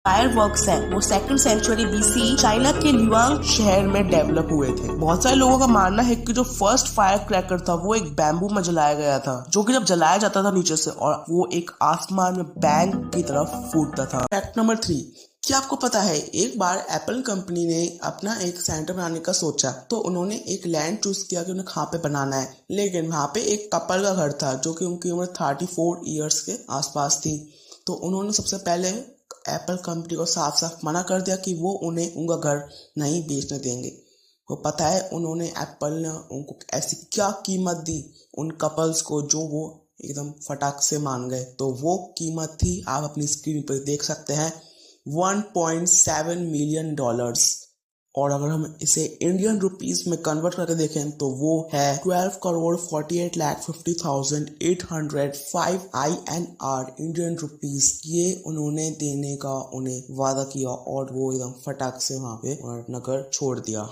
Fireworks है वो 2nd century BC China के ल्युआंग शहर में डेवलप हुए थे। बहुत सारे लोगों का मानना है कि जो फर्स्ट फायर क्रैकर था वो एक बैम्बू में जलाया गया था, जो कि जब जलाया जाता था नीचे से और वो एक आसमान में बैंग की तरफ फूटता था। फैक्ट नंबर 3, क्या आपको पता है एक बार एप्पल कंपनी ने अपना एक सेंटर बनाने का सोचा, तो उन्होंने एक लैंड चूज किया कि उन्हें कहाँ पे बनाना है। लेकिन वहाँ पे एक कपल का घर था जो कि उनकी उम्र 34 ईयर्स के आसपास थी। तो उन्होंने सबसे पहले एप्पल कंपनी को साफ साफ मना कर दिया कि वो उन्हें उनका घर नहीं बेचने देंगे। वो पता है उन्होंने एप्पल ने उनको ऐसी क्या कीमत दी उन कपल्स को, जो वो एकदम फटाक से मान गए। तो वो कीमत थी, आप अपनी स्क्रीन पर देख सकते हैं, $1.7 मिलियन। और अगर हम इसे इंडियन रुपीस में कन्वर्ट करके देखें तो वो है 12,48,50,805 INR इंडियन रुपीस। ये उन्होंने देने का उन्हें वादा किया और वो एकदम फटाक से वहाँ पे नगर छोड़ दिया।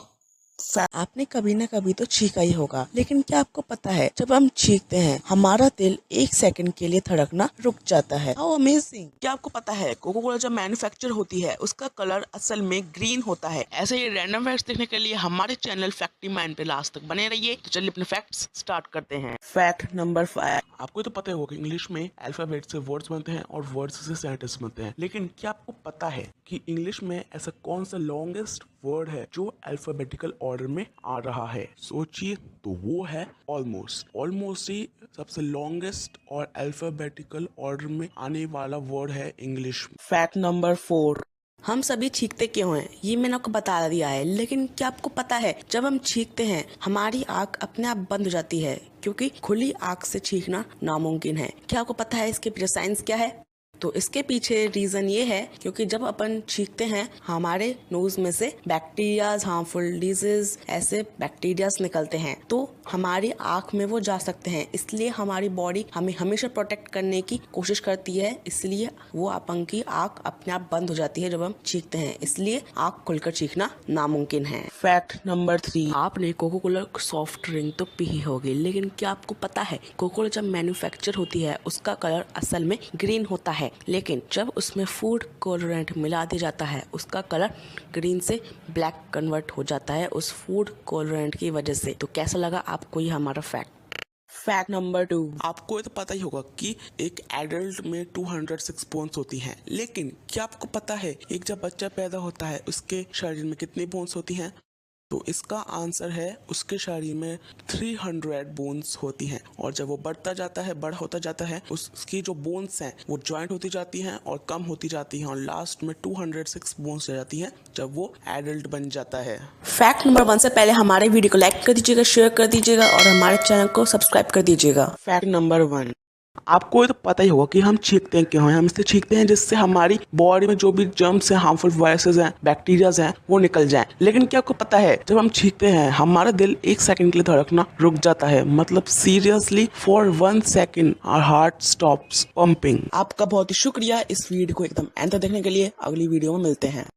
आपने कभी ना कभी तो छींका ही होगा, लेकिन क्या आपको पता है जब हम छींकते हैं हमारा दिल 1 सेकंड के लिए धड़कना रुक जाता है। How amazing! क्या आपको पता है कोको कोला जब मैन्युफैक्चर होती है उसका कलर असल में ग्रीन होता है। ऐसे ही रैंडम फैक्ट्स देखने के लिए हमारे चैनल फैक्टी माइंड पे लास्ट तक बने रहिए। तो चलिए अपने फैक्ट्स स्टार्ट करते हैं। फैक्ट नंबर 5, आपको तो पता ही होगा कि इंग्लिश में अल्फाबेट से वर्ड्स बनते हैं और वर्ड्स से सेंटेंस बनते हैं, लेकिन क्या आपको पता है कि इंग्लिश में ऐसा कौन सा लॉन्गेस्ट वर्ड है जो अल्फाबेटिकल ऑर्डर में आ रहा है? सोचिए, तो वो है ऑलमोस्ट। ऑलमोस्ट ही सबसे लॉन्गेस्ट और अल्फाबेटिकल ऑर्डर में आने वाला वर्ड है इंग्लिश में। फैक्ट नंबर 4, हम सभी छींकते क्यों हैं ये मैंने आपको बता दिया है, लेकिन क्या आपको पता है जब हम छींकते हैं हमारी आंख अपने आप बंद हो जाती है, क्योंकि खुली आंख से छींकना नामुमकिन है। क्या आपको पता है इसके पीछे साइंस क्या है? तो इसके पीछे रीजन ये है क्योंकि जब अपन छींकते हैं हमारे नोज में से बैक्टीरियाज, हार्मफुल डिजीज, ऐसे बैक्टीरियाज निकलते हैं, तो हमारी आंख में वो जा सकते हैं। इसलिए हमारी बॉडी हमें हमेशा प्रोटेक्ट करने की कोशिश करती है, इसलिए वो अपन की आंख अपने आप बंद हो जाती है जब हम छींकते हैं। इसलिए आंख खुलकर छींकना नामुमकिन है। फैक्ट नंबर 3, आपने कोको कोला सॉफ्ट ड्रिंक तो पी ही होगी, लेकिन क्या आपको पता है कोको कोला जब मैन्युफैक्चर होती है उसका कलर असल में ग्रीन होता है, लेकिन जब उसमें फूड कलरेंट मिला दिया जाता है उसका कलर ग्रीन से ब्लैक कन्वर्ट हो जाता है उस फूड कलरेंट की वजह से। तो कैसा लगा आपको ये हमारा फैक्ट? फैक्ट नंबर 2, आपको ये तो पता ही होगा कि एक एडल्ट में 206 बोन्स होती हैं, लेकिन क्या आपको पता है एक जब बच्चा पैदा होता है उसके शरीर में कितनी बोन्स होती हैं? तो इसका आंसर है उसके शरीर में 300 बोन्स होती हैं। और जब वो बढ़ता जाता है, बड़ा होता जाता है, उसकी जो बोन्स हैं वो ज्वाइंट होती जाती हैं और कम होती जाती हैं और लास्ट में 206 बोन्स रह जाती हैं जब वो एडल्ट बन जाता है। फैक्ट नंबर 1 से पहले हमारे वीडियो को लाइक कर दीजिएगा, शेयर कर दीजिएगा और हमारे चैनल को सब्सक्राइब कर दीजिएगा। फैक्ट नंबर 1, आपको ये तो पता ही होगा कि हम छींकते हैं क्यों हैं। हम इससे छींकते हैं जिससे हमारी बॉडी में जो भी जर्म्स हैं, हार्मफुल वायरसेस हैं, बैक्टीरियाज हैं, वो निकल जाएं। लेकिन क्या आपको पता है जब हम छींकते हैं हमारा दिल 1 सेकंड के लिए धड़कना रुक जाता है, मतलब seriously for 1 second hour heart stops pumping. आपका बहुत ही शुक्रिया इस वीडियो को एकदम एंड तक देखने के लिए। अगली वीडियो में मिलते हैं।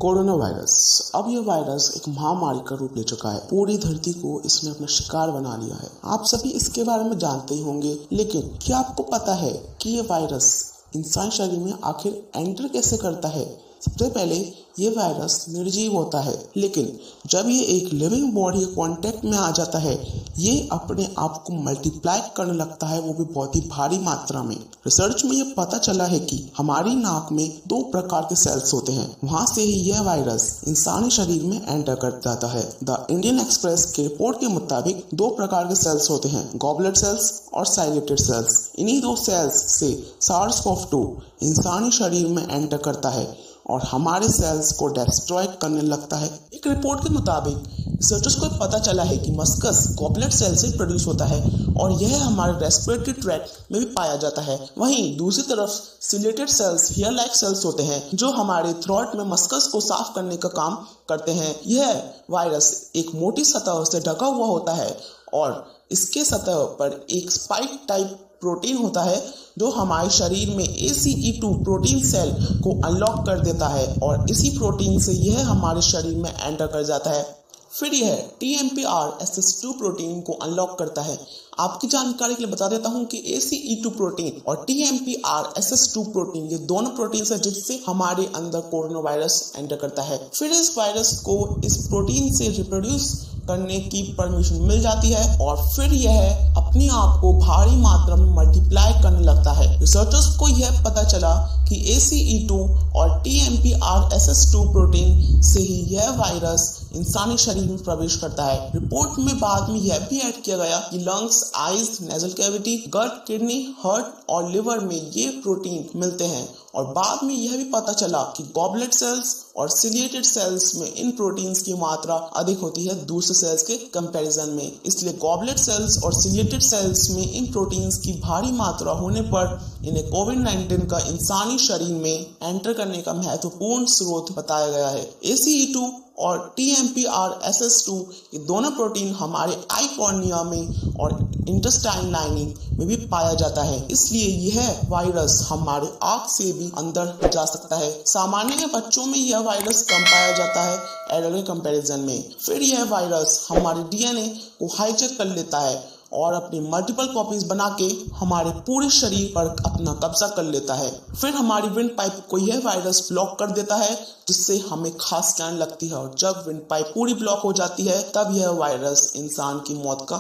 Corona virus. अब यह वायरस एक महामारी का रूप ले चुका है। पूरी धरती को इसने अपना शिकार बना लिया है। आप सभी इसके बारे में जानते ही होंगे, लेकिन क्या आपको पता है कि यह वायरस इंसान शरीर में आखिर एंटर कैसे करता है? सबसे पहले ये वायरस निर्जीव होता है, लेकिन जब ये एक लिविंग बॉडी के कांटेक्ट में आ जाता है ये अपने आप को मल्टीप्लाई करने लगता है, वो भी बहुत ही भारी मात्रा में। रिसर्च में ये पता चला है कि हमारी नाक में 2 प्रकार के सेल्स होते हैं, वहां से ही यह वायरस इंसानी शरीर में एंटर कर जाता है। द इंडियन एक्सप्रेस की रिपोर्ट के मुताबिक 2 प्रकार के सेल्स होते हैं, गॉबलेट सेल्स और साइलेटेड सेल्स। इन्हीं 2 सेल्स से SARS-CoV-2 इंसानी शरीर में एंटर करता है और हमारे सेल्स को डिस्ट्रॉय करने लगता है। एक रिपोर्ट के मुताबिक रिसर्चर्स को पता चला है कि मस्कस गॉबलेट सेल से प्रोड्यूस होता है और यह हमारे रेस्पिरेटरी ट्रैक्ट में भी पाया जाता है। वहीं दूसरी तरफ सिलेटेड सेल्स हेयर लाइक सेल्स होते हैं जो हमारे थ्रोट में मस्कस को साफ करने का काम करते हैं। यह वायरस एक मोटी सतह से ढका हुआ होता है और इसके सतह पर एक स्पाइक टाइप प्रोटीन होता है जो हमारे शरीर में ACE2 प्रोटीन सेल को अनलॉक कर देता है और इसी प्रोटीन से यह हमारे शरीर में एंटर कर जाता है। फिर यह TMPRSS2 प्रोटीन को अनलॉक करता है। आपकी जानकारी के लिए बता देता हूं कि ACE2 प्रोटीन और TMPRSS2 प्रोटीन ये दोनों प्रोटीन है जिससे हमारे अंदर कोरोना वायरस एंटर करता है। फिर इस वायरस को इस प्रोटीन से रिप्रोड्यूस करने की परमिशन मिल जाती है और फिर यह अपने आप को भारी मात्रा में मल्टीप्लाई करने लगता है। रिसर्चर्स को यह पता चला कि ACE2 और TMPRSS2 प्रोटीन से ही यह वायरस इंसानी शरीर में प्रवेश करता है। रिपोर्ट में बाद में यह भी ऐड किया गया कि लंग्स, आईज, नेजल कैविटी, गट, किडनी, हार्ट और लिवर में ये प्रोटीन मिलते हैं और बाद में यह भी पता चला कि गॉबलेट सेल्स और सिलिएटेड सेल्स में इन प्रोटीन्स की मात्रा अधिक होती है दूसरे सेल्स के कंपैरिजन में। इसलिए गॉबलेट सेल्स और सिलिएटेड सेल्स में इन प्रोटीन्स की भारी मात्रा होने पर इन्हें कोविड-19 का इंसानी शरीर में एंटर करने का महत्वपूर्ण स्रोत बताया गया है। ACE2 और TMPRSS2 ये दोनों प्रोटीन हमारे आई कॉर्निया में और इंटेस्टाइन लाइनिंग में भी पाया जाता है, इसलिए यह वायरस हमारे आंख से भी अंदर जा सकता है। सामान्य बच्चों में यह वायरस कम पाया जाता है एडल्ट के कंपैरिजन में। फिर यह वायरस हमारे DNA को हाईजैक कर लेता है और अपनी मल्टीपल कॉपीज बना के हमारे पूरे शरीर पर अपना कब्जा कर लेता है। फिर हमारी विंड पाइप को यह वायरस ब्लॉक कर देता है जिससे हमें खांसी आने लगती है और जब विंड पाइप पूरी ब्लॉक हो जाती है तब यह वायरस इंसान की मौत का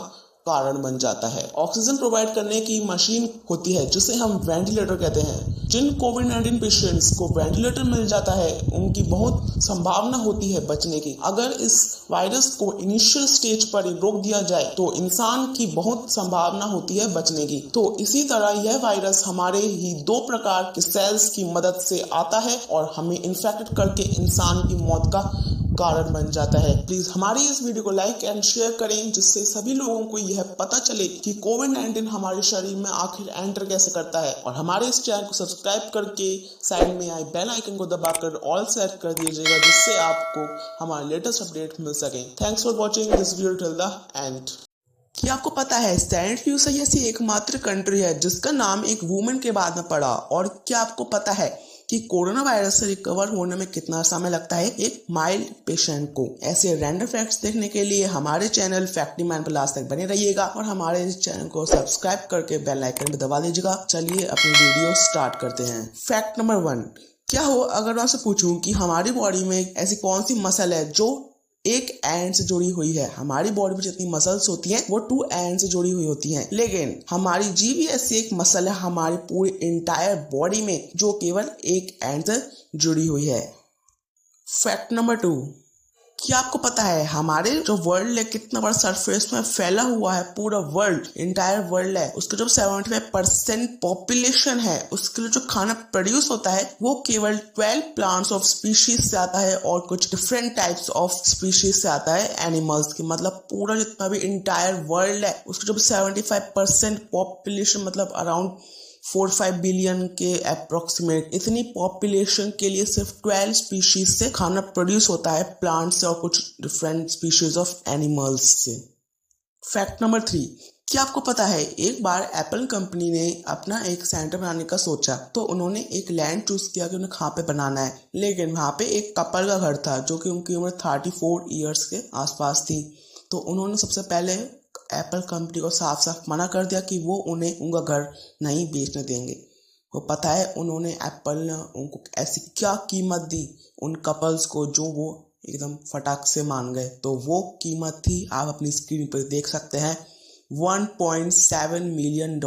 कारण बन जाता है। ऑक्सीजन प्रोवाइड करने की मशीन होती है जिसे हम वेंटिलेटर कहते हैं। जिन कोविड-19 पेशेंट्स को वेंटिलेटर मिल जाता है उनकी बहुत संभावना होती है बचने की। अगर इस वायरस को इनिशियल स्टेज पर ही रोक दिया जाए तो इंसान की बहुत संभावना होती है बचने की। तो इसी तरह यह वायरस हमारे ही 2 प्रकार के सेल्स की मदद से आता है और हमें इन्फेक्ट करके इंसान की मौत का कारण बन जाता है। प्लीज हमारी इस वीडियो को लाइक एंड शेयर करें जिससे सभी लोगों को यह पता चले कि कोविड-19 हमारे शरीर में आखिर एंटर कैसे करता है और हमारे इस चैनल को सब्सक्राइब करके साइड में आए बेल आइकन को दबाकर ऑल सेट कर दीजिएगा जिससे आपको हमारे लेटेस्ट अपडेट मिल सके। Thanks for watching this video till the end. क्या आपको पता है सेंट ल्यूसिया ऐसी एकमात्र कंट्री है जिसका नाम एक वुमेन के बाद में पड़ा? और क्या आपको पता है कि कोरोना वायरस से रिकवर होने में कितना समय लगता है एक माइल्ड पेशेंट को? ऐसे रैंडम फैक्ट्स देखने के लिए हमारे चैनल फैक्टी मैन पर लास्ट तक बने रहिएगा और हमारे इस चैनल को सब्सक्राइब करके बेल आइकन भी दबा दीजिएगा। चलिए अपनी वीडियो स्टार्ट करते हैं। फैक्ट नंबर 1, क्या हो अगर मैं आपसे पूछूं कि हमारी बॉडी में ऐसी कौन सी मसल है जो एक एंड से जुड़ी हुई है? हमारी बॉडी में जितनी मसल्स होती हैं वो 2 एंड से जुड़ी हुई होती हैं, लेकिन हमारी जीभ ऐसी एक मसल है हमारी पूरी इंटायर बॉडी में जो केवल एक एंड से जुड़ी हुई है। फैक्ट नंबर 2, क्या आपको पता है हमारे जो वर्ल्ड है कितना बड़ा सरफेस में फैला हुआ है? पूरा वर्ल्ड, इंटायर वर्ल्ड है, उसका जो 75% पॉपुलेशन है उसके लिए जो खाना प्रोड्यूस होता है वो केवल 12 प्लांट्स ऑफ स्पीशीज से आता है और कुछ डिफरेंट टाइप्स ऑफ स्पीशीज से आता है एनिमल्स की। मतलब पूरा जितना भी इंटायर वर्ल्ड है उसका जो 75% पॉपुलेशन मतलब अराउंड 4-5 बिलियन के अप्रोक्सीमेट, इतनी पॉपुलेशन के लिए सिर्फ 12 स्पीशीज से खाना प्रोड्यूस होता है, प्लांट्स से और कुछ डिफरेंट स्पीशीज ऑफ एनिमल्स से। फैक्ट नंबर 3, क्या आपको पता है एक बार एप्पल कंपनी ने अपना एक सेंटर बनाने का सोचा तो उन्होंने एक लैंड चूज किया कि उन्हें कहाँ पे बनाना है, लेकिन वहाँ पे एक कपल का घर था जो कि उनकी उम्र 34 ईयर्स के आसपास थी। तो उन्होंने सबसे पहले एप्पल कंपनी को साफ साफ मना कर दिया कि वो उन्हें उनका घर नहीं बेचने देंगे। वो पता है उन्होंने एप्पल ने उनको ऐसी क्या कीमत दी उन कपल्स को जो वो एकदम फटाक से मान गए। तो वो कीमत थी, आप अपनी स्क्रीन पर देख सकते हैं, $1.7 मिलियन।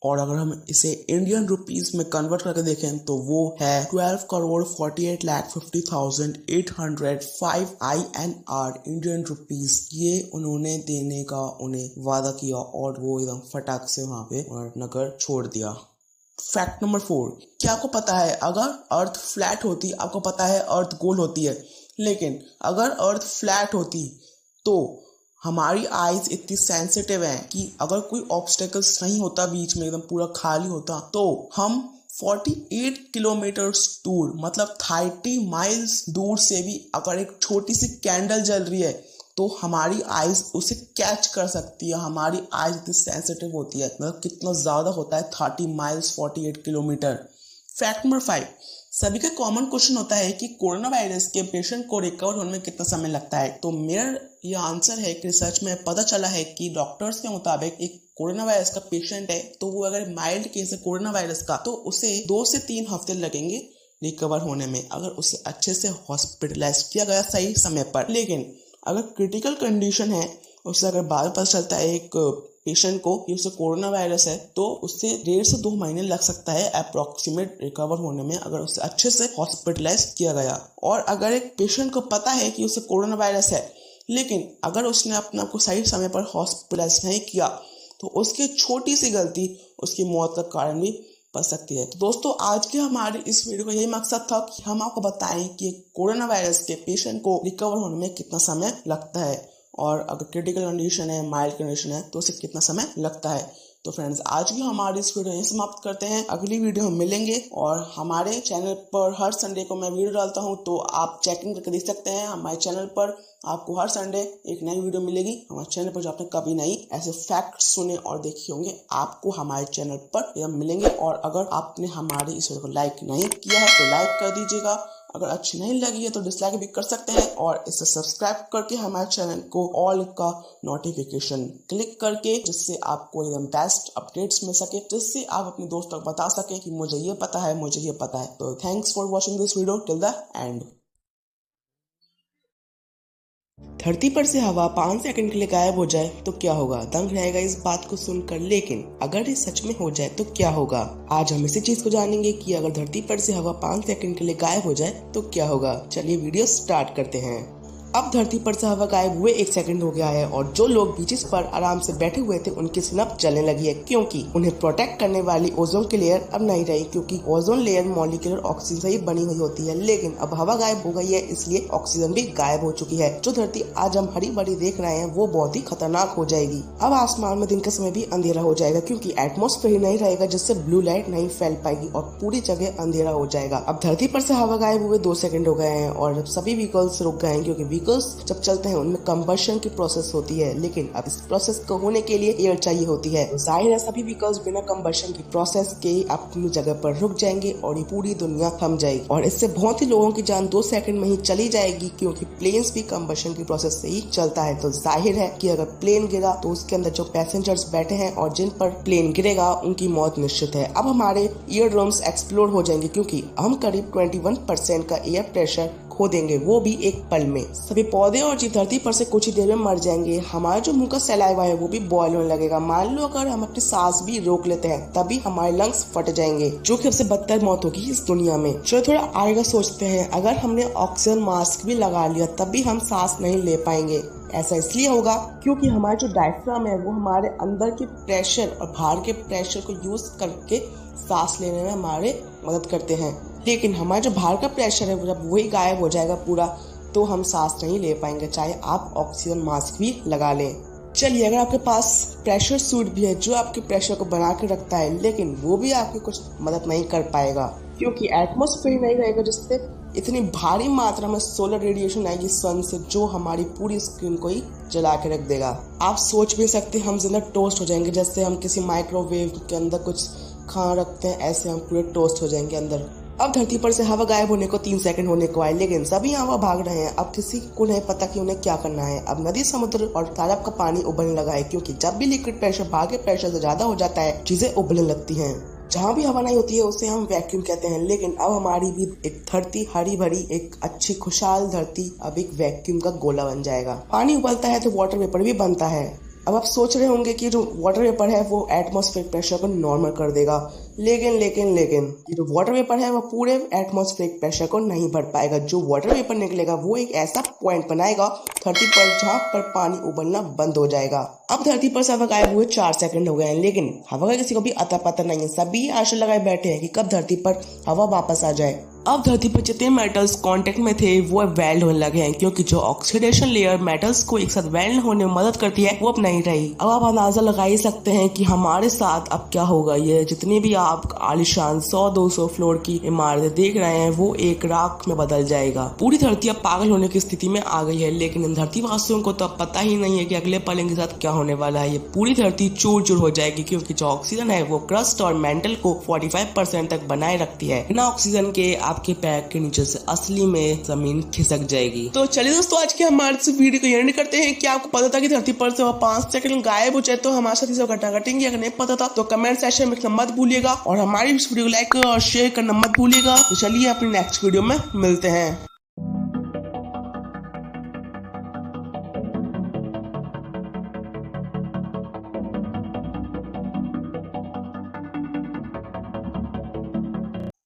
और अगर हम इसे इंडियन रुपीस में कन्वर्ट करके देखें तो वो है 12,48,50,805 INR इंडियन रुपीस। ये उन्होंने देने का उन्हें वादा किया और वो एकदम फटाक से वहां पे नगर छोड़ दिया। फैक्ट नंबर 4, क्या आपको पता है अगर अर्थ फ्लैट होती, आपको पता है अर्थ गोल होती है, लेकिन अगर अर्थ फ्लैट होती तो हमारी आईज इतनी सेंसिटिव हैं कि अगर कोई ऑब्स्टेकल्स नहीं होता बीच में, एकदम पूरा खाली होता, तो हम 48 किलोमीटर दूर मतलब 30 माइल्स दूर से भी अगर एक छोटी सी कैंडल जल रही है तो हमारी आइज उसे कैच कर सकती है। हमारी आइज इतनी सेंसिटिव होती है, मतलब कितना ज़्यादा होता है 30 माइल्स 48 किलोमीटर। फैक्ट नंबर 5, सभी का कॉमन क्वेश्चन होता है कि कोरोना वायरस के पेशेंट को रिकवर होने में कितना समय लगता है। तो मेरा ये आंसर है कि रिसर्च में पता चला है कि डॉक्टर्स के मुताबिक एक कोरोना वायरस का पेशेंट है तो वो अगर माइल्ड केस है कोरोना वायरस का तो उसे 2 से 3 हफ्ते लगेंगे रिकवर होने में, अगर उसे अच्छे से हॉस्पिटलाइज किया गया सही समय पर। लेकिन अगर क्रिटिकल कंडीशन है, उससे अगर बाद में पता चलता है एक पेशेंट को कि उसे कोरोना वायरस है, तो उससे 1.5 से 2 महीने लग सकता है अप्रोक्सीमेट रिकवर होने में, अगर उसे अच्छे से हॉस्पिटलाइज किया गया। और अगर एक पेशेंट को पता है कि उसे कोरोना वायरस है, लेकिन अगर उसने अपने आप को सही समय पर हॉस्पिटलाइज नहीं किया तो उसकी छोटी सी गलती उसकी मौत का कारण भी बन सकती है। तो दोस्तों, आज के हमारे इस वीडियो का यही मकसद था कि हम आपको बताएं कि कोरोना वायरस के पेशेंट को रिकवर होने में कितना समय लगता है, और अगर क्रिटिकल कंडीशन है, माइल्ड कंडीशन है, तो उसे कितना समय लगता है। तो फ्रेंड्स, आज की हमारी इस वीडियो यहीं समाप्त करते हैं। अगली वीडियो हम मिलेंगे, और हमारे चैनल पर हर संडे को मैं वीडियो डालता हूं, तो आप चेकिंग करके देख सकते हैं। हमारे चैनल पर आपको हर संडे एक नई वीडियो मिलेगी हमारे चैनल पर। जो आपने कभी नहीं ऐसे फैक्ट सुने और देखे होंगे, आपको हमारे चैनल पर यह मिलेंगे। और अगर आपने हमारी इस वीडियो को लाइक नहीं किया है तो लाइक कर दीजिएगा, अगर अच्छी नहीं लगी है तो डिसलाइक भी कर सकते हैं, और इसे सब्सक्राइब करके हमारे चैनल को ऑल का नोटिफिकेशन क्लिक करके, जिससे आपको एकदम बेस्ट अपडेट्स मिल सके, जिससे आप अपने दोस्तों को बता सके कि मुझे ये पता है, मुझे ये पता है। तो thanks for watching this video till the end. धरती पर से हवा 5 सेकंड के लिए गायब हो जाए तो क्या होगा? दंग रहेगा इस बात को सुनकर, लेकिन अगर ये सच में हो जाए तो क्या होगा? आज हम इसी चीज को जानेंगे कि अगर धरती पर से हवा 5 सेकंड के लिए गायब हो जाए तो क्या होगा। चलिए वीडियो स्टार्ट करते हैं। अब धरती पर से हवा गायब हुए 1 सेकंड हो गया है, और जो लोग बीचेस पर आराम से बैठे हुए थे उनकी सिनप जलने लगी है, क्योंकि उन्हें प्रोटेक्ट करने वाली ओजोन की लेयर अब नहीं रही, क्योंकि ओजोन लेयर मॉलिक्यूलर ऑक्सीजन से ही बनी हुई होती है। लेकिन अब हवा गायब हो गई है, इसलिए ऑक्सीजन भी गायब हो चुकी है। जो धरती आज हम हरी भरी देख रहे हैं वो बहुत ही खतरनाक हो जाएगी। अब आसमान में दिन के समय भी अंधेरा हो जाएगा, क्योंकि एटमॉस्फेयर ही नहीं रहेगा जिससे ब्लू लाइट नहीं फैल पाएगी, और पूरी जगह अंधेरा हो जाएगा। अब धरती पर से हवा गायब हुए 2 सेकंड हो गए हैं, और सभी व्हीकल्स रुक गए हैं, क्योंकि व्हीकल्स जब चलते हैं उनमें कंबशन की प्रोसेस होती है, लेकिन अब इस प्रोसेस को होने के लिए एयर चाहिए होती है। जाहिर है सभी व्हीकल्स बिना कंबशन की प्रोसेस के अपनी जगह पर रुक जाएंगे और ये पूरी दुनिया थम जाएगी, और इससे बहुत ही लोगों की जान 2 सेकंड में ही चली जाएगी, क्योंकि प्लेन्स भी कंबशन की प्रोसेस से ही चलता है। तो जाहिर है कि अगर प्लेन गिरा तो उसके अंदर जो पैसेंजर्स बैठे हैं और जिन पर प्लेन गिरेगा उनकी मौत निश्चित है। अब हमारे ईयर ड्रम्स एक्सप्लोड हो जाएंगे, क्योंकि हम करीब 21% का एयर प्रेशर खो देंगे, वो भी एक पल में। सभी पौधे और जीव धरती पर से कुछ ही देर में मर जाएंगे। हमारा जो मुंह का सलाइवा है वो भी बॉयल होने लगेगा। मान लो अगर हम अपनी सांस भी रोक लेते हैं तभी हमारे लंग्स फट जाएंगे, जो कि सबसे बदतर मौत होगी इस दुनिया में। चलो थोड़ा आगे का सोचते हैं, अगर हमने ऑक्सीजन मास्क भी लगा लिया तब भी हम सांस नहीं ले पाएंगे। ऐसा इसलिए होगा क्योंकि हमारा जो डायफ्राम है वो हमारे अंदर के प्रेशर और बाहर के प्रेशर को यूज करके सांस लेने में हमारे मदद करते हैं। लेकिन हमारा जो बाहर का प्रेशर है जब वही गायब हो जाएगा पूरा, तो हम सांस नहीं ले पाएंगे, चाहे आप ऑक्सीजन मास्क भी लगा लें। चलिए, अगर आपके पास प्रेशर सूट भी है जो आपके प्रेशर को बना के रखता है, लेकिन वो भी आपकी कुछ मदद नहीं कर पाएगा, क्योंकि एटमॉस्फेयर नहीं रहेगा जिससे इतनी भारी मात्रा में सोलर रेडिएशन आएगी सन से, जो हमारी पूरी स्किन को ही जला के रख देगा। आप सोच भी सकते हैं हम जिंदा टोस्ट हो जाएंगे, जैसे हम किसी माइक्रोवेव के अंदर कुछ खाना रखते हैं, ऐसे हम पूरे टोस्ट हो जाएंगे अंदर। अब धरती पर से हवा गायब होने को 3 सेकंड होने को आए, लेकिन सभी हवा भाग रहे हैं। अब किसी को नहीं पता कि उन्हें क्या करना है। अब नदी, समुद्र और तालाब का पानी उबलने लगा है, क्योंकि जब भी लिक्विड प्रेशर बाहर के प्रेशर से ज्यादा हो जाता है चीजें उबलने लगती हैं। जहाँ भी हवा नहीं होती है उसे हम वैक्यूम कहते हैं। लेकिन अब हमारी भी एक धरती, हरी भरी एक अच्छी खुशहाल धरती, अब एक वैक्यूम का गोला बन जाएगा। पानी उबलता है तो वाटर वेपर भी बनता है। अब आप सोच रहे होंगे कि जो वाटर वेपर है वो एटमॉस्फेरिक प्रेशर को नॉर्मल कर देगा, लेकिन ये जो वाटर वेपर है वो पूरे एटमॉस्फेरिक प्रेशर को नहीं भर पाएगा। जो वाटर वेपर निकलेगा वो एक ऐसा पॉइंट बनाएगा धरती पर जहाँ पर पानी उबलना बंद हो जाएगा। अब धरती पर से हवा गायब हुए 4 सेकंड हो गए हैं, लेकिन हवा का किसी को भी अता पता नहीं है। सभी आशा लगाए बैठे हैं कि कब धरती पर हवा वापस आ जाए। अब धरती पर जितने मेटल्स कांटेक्ट में थे वो अब वेल्ड होने लगे हैं, क्योंकि जो ऑक्सीडेशन लेयर मेटल्स को एक साथ वेल्ड होने में मदद करती है वो अब नहीं रही। अब आप अंदाजा लगा ही सकते हैं कि हमारे साथ अब क्या होगा। ये जितनी भी आप आलिशान 100-200 फ्लोर की इमारतें देख रहे हैं वो एक राख में बदल जाएगा। पूरी धरती अब पागल होने की स्थिति में आ गई है, लेकिन इन धरती वासियों को तो अब पता ही नहीं है कि अगले पल इनके साथ क्या होने वाला है। ये पूरी धरती चूर चूर हो जाएगी, क्योंकि जो ऑक्सीजन है वो क्रस्ट और मेंटल को 45% तक बनाए रखती है। बिना ऑक्सीजन के आपके पैर के नीचे से असली में जमीन खिसक जाएगी। तो चलिए दोस्तों, आज के हमारे इस वीडियो को एंड करते हैं। क्या आपको पता था कि धरती पर से 5 सेकंड गायब हो जाए तो हमारे साथ इसे घटना घटेंगी? अगर नहीं पता था तो कमेंट सेक्शन में लिखना मत भूलिएगा, और हमारी इस वीडियो को लाइक और शेयर करना मत भूलिएगा। तो चलिए अपनी नेक्स्ट वीडियो में मिलते हैं।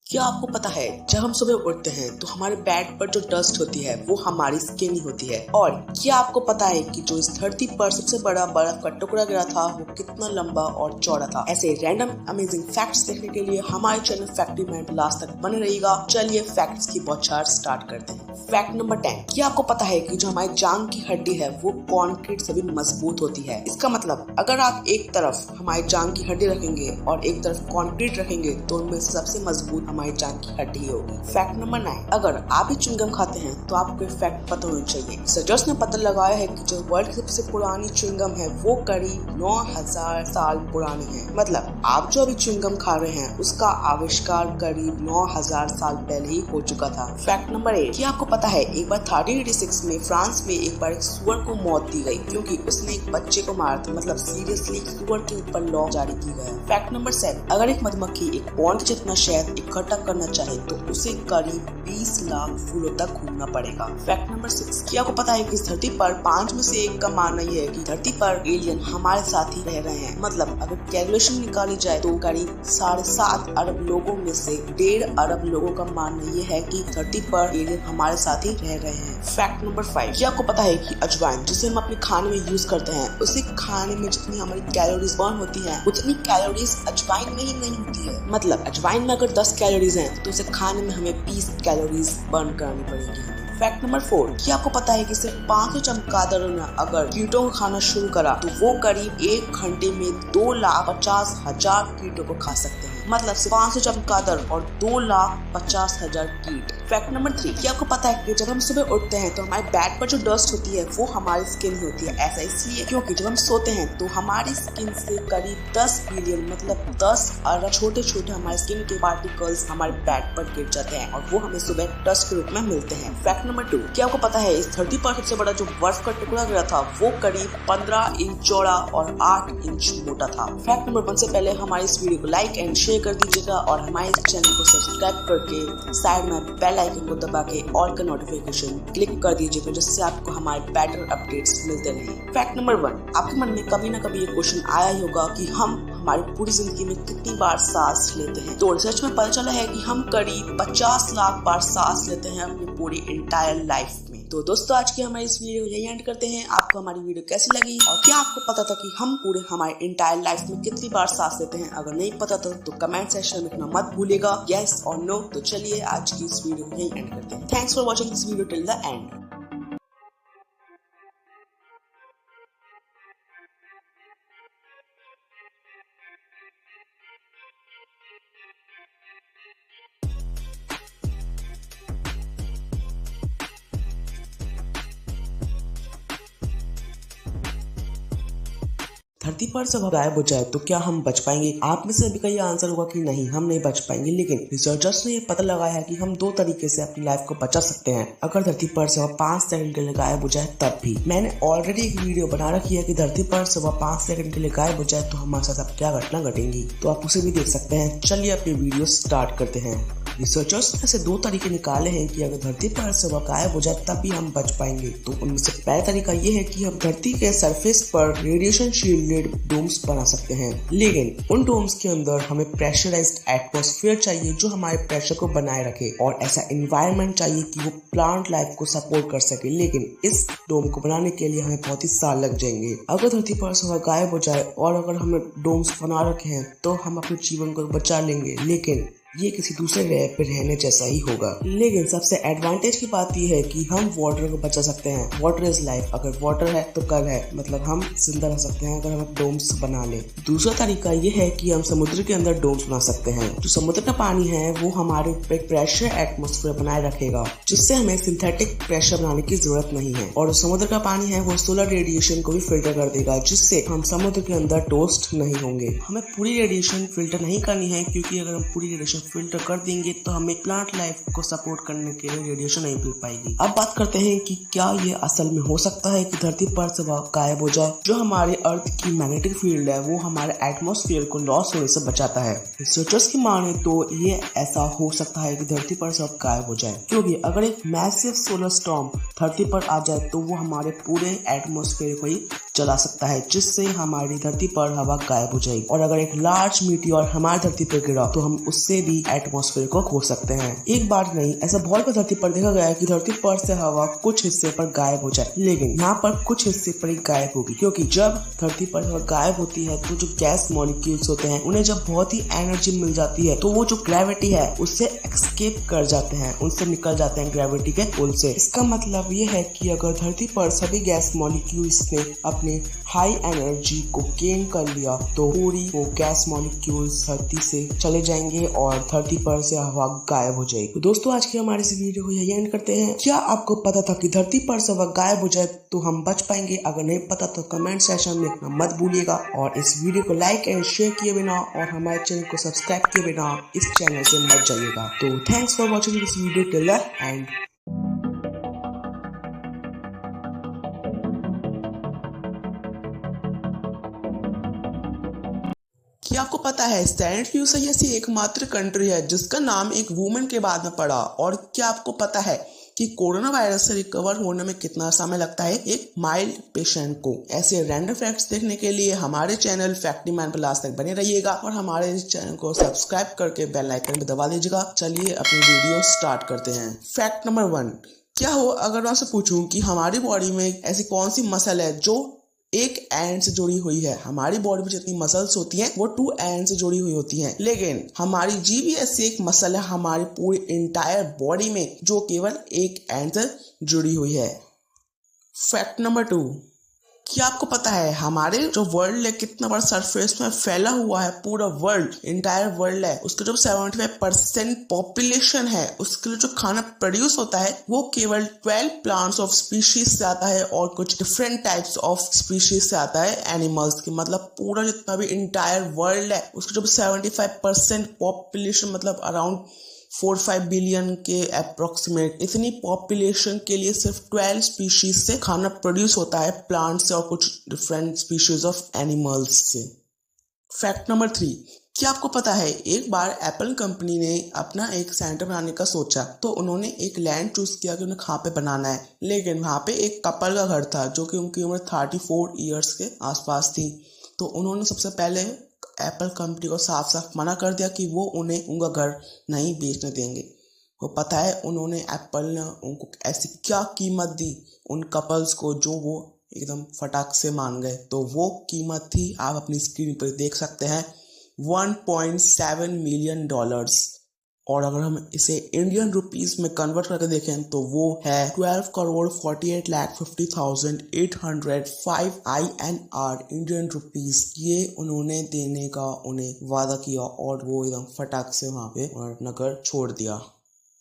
क्या आपको पता है जब हम सुबह उठते हैं तो हमारे बेड पर जो डस्ट होती है वो हमारी स्किन ही होती है? और क्या आपको पता है कि जो इस धरती पर सबसे बड़ा बर्फ का टुकड़ा गिरा था वो कितना लंबा और चौड़ा था? ऐसे रैंडम अमेजिंग फैक्ट्स देखने के लिए हमारे चैनल फैक्ट्री माइंड लास्ट तक बने रहिएगा। चलिए फैक्ट्स की बौछार स्टार्ट करते हैं। Fact number 10। क्या आपको पता है कि जो हमारी जांघ की हड्डी है वो कंक्रीट से भी मजबूत होती है? इसका मतलब अगर आप एक तरफ हमारी जांघ की हड्डी रखेंगे और एक तरफ कंक्रीट रखेंगे तो उनमें से सबसे मजबूत हमारी जांघ की हड्डी होगी। Fact number 9। अगर आप भी च्युइंगम खाते हैं तो आपको फैक्ट पता होना चाहिए। रिसर्चर्स ने पता लगाया है कि जो वर्ल्ड की सबसे पुरानी च्युइंगम है वो करीब 9000 साल पुरानी है। मतलब आप जो अभी च्युइंगम खा रहे हैं उसका आविष्कार करीब 9000 साल पहले ही हो चुका था। Fact number 8। क्या आपको पता है एक बार 1386 में फ्रांस में एक बार एक सुअर को मौत दी गई क्योंकि उसने एक बच्चे को मारा था। मतलब सीरियसली सुअर के ऊपर लॉ जारी की गई। Fact number 7। अगर एक मधुमक्खी एक पौंड जितना शहद इकट्ठा करना चाहे तो उसे करीब 20 लाख फूलों तक घूमना पड़ेगा। Fact number 6। क्या आपको पता है कि इस धरती पर 5 में से 1 का मानना यह है कि धरती पर एलियन हमारे साथ ही रह रहे हैं? मतलब अगर कैलकुलेशन निकाली जाए तो करीब 7.5 अरब लोगों में से 1.5 अरब लोगों का मानना यह है कि धरती पर एलियन हमारे साथ ही रह रहे हैं। Fact number 5। क्या आपको पता है कि अजवाइन जिसे हम अपने खाने में यूज करते हैं उसे खाने में जितनी हमारी कैलोरीज बर्न होती है उतनी कैलोरीज अजवाइन में ही नहीं होती है। मतलब अजवाइन में अगर 10 कैलोरीज हैं तो उसे खाने में हमें 20 कैलोरीज बर्न करनी पड़ेगी। Fact number 4। क्या आपको पता है कि सिर्फ 500 चमगादड़ों ने अगर कीटों को खाना शुरू करा तो वो करीब 1 घंटे में 2,50,000 कीटों को खा सकते हैं? मतलब 500 चमगादड़ और 2,50,000 कीट। Fact number 3। क्या आपको पता है कि जब हम सुबह उठते हैं तो हमारे बैक पर जो डस्ट होती है वो हमारी स्किन होती है? ऐसा इसलिए क्योंकि जब हम सोते हैं तो हमारी स्किन से करीब 10 बिलियन मतलब 10 अरब छोटे छोटे हमारे स्किन के पार्टिकल्स हमारे बैक पर गिर जाते हैं और वो हमें सुबह डस्ट के रूप में मिलते हैं। Fact number 2। क्या आपको पता है इस धरती पर सबसे बड़ा जो बर्फ का टुकड़ा गिरा था वो करीब 15 इंच चौड़ा और 8 इंच मोटा था? फैक्ट नंबर 1 से पहले हमारी इस वीडियो को लाइक एंड शेयर कर दीजिएगा और हमारे इस चैनल को सब्सक्राइब करके साइड में बेल आइकन को दबा के ऑल का नोटिफिकेशन क्लिक कर दीजिएगा, जिससे आपको हमारे बेटर अपडेट्स मिलते रहें। Fact number 1। आपके मन में कभी ना कभी ये क्वेश्चन आया ही होगा कि हम हमारी पूरी जिंदगी में कितनी बार सांस लेते हैं? तो रिसर्च में पता चला है कि हम करीब 50 लाख बार सांस लेते हैं अपनी पूरी एंटायर लाइफ में। तो दोस्तों, आज की हमारी इस वीडियो को यही एंड करते हैं। आपको हमारी वीडियो कैसी लगी और क्या आपको पता था कि हम पूरे हमारे एंटायर लाइफ में कितनी बार सांस लेते हैं? अगर नहीं पता था तो कमेंट सेक्शन में लिखना मत भूलिएगा, यस और नो। तो चलिए आज की इस वीडियो को यही एंड करते हैं। Thanks for watching this video till the end. धरती पर सब गायब हो जाए तो क्या हम बच पाएंगे? आप में से सभी का ये आंसर होगा कि नहीं, हम नहीं बच पाएंगे। लेकिन रिसर्चर्स ने ये पता लगाया है कि हम 2 तरीके से अपनी लाइफ को बचा सकते हैं अगर धरती पर से 5 सेकंड के लिए गायब हो जाए तब भी। मैंने ऑलरेडी एक वीडियो बना रखी है कि धरती पर से 5 सेकंड के लिए गायब हो जाए तो हमारे साथ अब क्या घटना घटेंगी, तो आप उसे भी देख सकते हैं। चलिए अपनी वीडियो स्टार्ट करते हैं। रिसर्चर्स ने ऐसे 2 तरीके निकाले हैं कि अगर धरती पर से हवा गायब हो जाए तभी हम बच पाएंगे। तो उनमें से पहला तरीका ये है कि हम धरती के सरफेस पर रेडिएशन शील्डेड डोम्स बना सकते हैं, लेकिन उन डोम्स के अंदर हमें प्रेशराइज्ड एटमॉस्फेयर चाहिए जो हमारे प्रेशर को बनाए रखे, और ऐसा एनवायरनमेंट चाहिए कि वो प्लांट लाइफ को सपोर्ट कर सके। लेकिन इस डोम को बनाने के लिए हमें बहुत ही साल लग जाएंगे। अगर धरती पर से हवा गायब हो जाए और अगर हमने डोम्स बना रखे हैं तो हम अपने जीवन को बचा लेंगे, लेकिन ये किसी दूसरे ग्रह पे रहने जैसा ही होगा। लेकिन सबसे एडवांटेज की बात यह है कि हम वाटर को बचा सकते हैं। वाटर इज लाइफ, अगर वाटर है तो कल है, मतलब हम जिंदा रह सकते हैं अगर हम डोम्स बना ले। दूसरा तरीका ये है कि हम समुद्र के अंदर डोम्स बना सकते हैं। जो समुद्र का पानी है वो हमारे पे प्रेशर एटमॉस्फेयर बनाए रखेगा, जिससे हमें सिंथेटिक प्रेशर बनाने की जरूरत नहीं है। और जो समुद्र का पानी है वो सोलर रेडिएशन को भी फिल्टर कर देगा, जिससे हम समुद्र के अंदर टोस्ट नहीं होंगे। हमें पूरी रेडिएशन फिल्टर नहीं करनी है, क्योंकि अगर हम पूरी रेडिएशन फिल्टर कर देंगे तो हमें प्लांट लाइफ को सपोर्ट करने के लिए रेडिएशन नहीं मिल पाएगी। अब बात करते हैं कि क्या ये असल में हो सकता है कि धरती पर से हवा गायब हो जाए। जो हमारे अर्थ की मैग्नेटिक फील्ड है वो हमारे एटमॉस्फेयर को लॉस होने से बचाता है। रिसर्चर्स की माने तो ये ऐसा हो सकता है कि धरती पर से हवा गायब हो जाए, क्योंकि अगर एक मैसिव सोलर स्टॉर्म धरती पर आ जाए तो वो हमारे पूरे एटमॉस्फेयर को ही जला सकता है, जिससे हमारी धरती पर हवा गायब हो जाएगी। और अगर एक लार्ज मीटियोर हमारी धरती पर गिरा तो हम उससे भी एटमॉस्फेयर को खो सकते हैं। एक बार नहीं, ऐसा बहुत बार धरती पर देखा गया है कि धरती पर से हवा कुछ हिस्से पर गायब हो जाए, लेकिन यहाँ पर कुछ हिस्से पर ही गायब होगी, क्योंकि जब धरती पर हवा गायब होती है तो जो गैस मॉलिक्यूल्स होते हैं उन्हें जब बहुत ही एनर्जी मिल जाती है तो वो जो ग्रेविटी है उससे एस्केप कर जाते हैं, उनसे निकल जाते हैं ग्रेविटी के पुल से। इसका मतलब ये है कि अगर धरती पर सभी गैस मॉलिक्यूल्स ने अपने हाई एनर्जी को गेन कर लिया तो पूरी वो गैस मॉलिक्यूल्स धरती से चले जाएंगे और धरती पर से हवा गायब हो जाएगी। तो दोस्तों आज की हमारे इस वीडियो को यही एंड करते हैं। क्या आपको पता था कि धरती पर से हवा गायब हो जाए तो हम बच पाएंगे? अगर नहीं पता तो कमेंट सेक्शन में लिखना मत भूलिएगा, और इस वीडियो को लाइक एंड शेयर किए बिना और हमारे चैनल को सब्सक्राइब किए बिना इस चैनल से मत जाइएगा। तो thanks for watching this video till and क्या आपको पता है सेंट ल्यूसिया ऐसी एकमात्र कंट्री है जिसका नाम एक वुमेन के बाद में पड़ा? और क्या आपको पता है कि कोरोना वायरस से रिकवर होने में कितना समय लगता है एक माइल्ड पेशेंट को? ऐसे रैंडम फैक्ट्स देखने के लिए हमारे चैनल फैक्टी मैन पर लास्ट तक बने रहिएगा और हमारे इस चैनल को सब्सक्राइब करके बेल आइकन भी दबा दीजिएगा। चलिए अपनी वीडियो स्टार्ट करते हैं। फैक्ट नंबर 1, क्या हो अगर मैं आपसे पूछूं कि हमारी बॉडी में ऐसी कौन सी मसल है जो एक एंड से जुड़ी हुई है? हमारी बॉडी में जितनी मसल्स होती हैं वो 2 एंड से जुड़ी हुई होती हैं, लेकिन हमारी जीभ ऐसी एक मसल है हमारी पूरी इंटायर बॉडी में जो केवल एक एंड से जुड़ी हुई है। फैक्ट नंबर 2, क्या आपको पता है हमारे जो वर्ल्ड है कितना बड़ा सरफेस में फैला हुआ है? पूरा वर्ल्ड, इंटायर वर्ल्ड है, उसका जो 75% पॉपुलेशन है उसके लिए जो खाना प्रोड्यूस होता है वो केवल 12 प्लांट्स ऑफ स्पीशीज से आता है और कुछ डिफरेंट टाइप्स ऑफ स्पीशीज से आता है एनिमल्स की। मतलब पूरा जितना भी इंटायर वर्ल्ड है उसका जो 75% पॉपुलेशन, मतलब अराउंड 4-5 बिलियन के अप्रोक्सीमेट, इतनी पॉपुलेशन के लिए सिर्फ 12 स्पीशीज से खाना प्रोड्यूस होता है, प्लांट से और कुछ डिफरेंट स्पीशीज ऑफ एनिमल्स से। फैक्ट नंबर 3, क्या आपको पता है एक बार एप्पल कंपनी ने अपना एक सेंटर बनाने का सोचा तो उन्होंने एक लैंड चूज किया कि उन्हें कहाँ पे बनाना है, लेकिन वहाँ पे एक कपल का घर था जो कि उनकी उम्र 34 ईयर्स के आसपास थी। तो उन्होंने सबसे पहले एप्पल कंपनी को साफ साफ मना कर दिया कि वो उन्हें उनका घर नहीं बेचने देंगे। वो पता है उन्होंने एप्पल ने उनको ऐसी क्या कीमत दी उन कपल्स को जो वो एकदम फटाक से मान गए। तो वो कीमत थी, आप अपनी स्क्रीन पर देख सकते हैं, $1.7 मिलियन। और अगर हम इसे इंडियन रुपीस में कन्वर्ट करके देखें तो वो है 12,48,50,805 INR इंडियन रुपीस। ये उन्होंने देने का उन्हें वादा किया और वो एकदम फटाक से वहां पे नगर छोड़ दिया।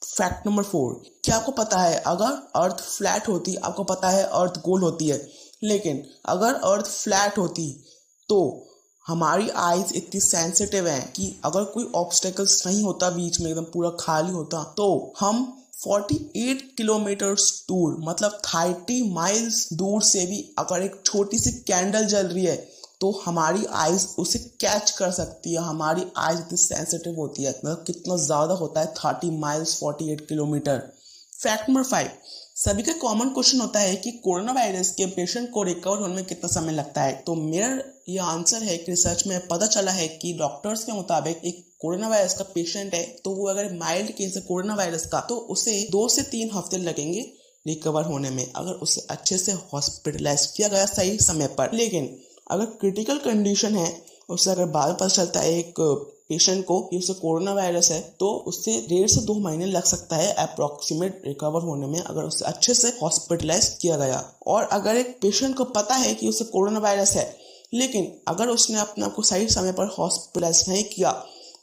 फैक्ट नंबर 4, क्या आपको पता है अगर अर्थ फ्लैट होती, आपको पता है अर्थ गोल होती है, लेकिन अगर अर्थ फ्लैट होती तो हमारी आईज इतनी सेंसिटिव हैं कि अगर कोई ऑब्स्टेकल्स नहीं होता बीच में, एकदम पूरा खाली होता, तो हम 48 किलोमीटर दूर, मतलब 30 माइल्स दूर से भी अगर एक छोटी सी कैंडल जल रही है तो हमारी आइज उसे कैच कर सकती है। हमारी आइज इतनी सेंसिटिव होती है, मतलब कितना ज़्यादा होता है 30 माइल्स 48 किलोमीटर। फैक्ट नंबर 5, सभी का कॉमन क्वेश्चन होता है कि कोरोना वायरस के पेशेंट को रिकवर होने में कितना समय लगता है। तो मेरा ये आंसर है कि रिसर्च में पता चला है कि डॉक्टर्स के मुताबिक एक कोरोना वायरस का पेशेंट है तो वो अगर माइल्ड केस है कोरोना वायरस का तो उसे 2 से 3 हफ्ते लगेंगे रिकवर होने में, अगर उसे अच्छे से हॉस्पिटलाइज किया गया सही समय पर। लेकिन अगर क्रिटिकल कंडीशन है, उससे अगर बाद में पता चलता है एक पेशेंट को कि उसे कोरोना वायरस है, तो उससे 1.5 से 2 महीने लग सकता है अप्रोक्सीमेट रिकवर होने में, अगर उसे अच्छे से हॉस्पिटलाइज किया गया। और अगर एक पेशेंट को पता है कि उसे कोरोना वायरस है, लेकिन अगर उसने अपने आप को सही समय पर हॉस्पिटलाइज नहीं किया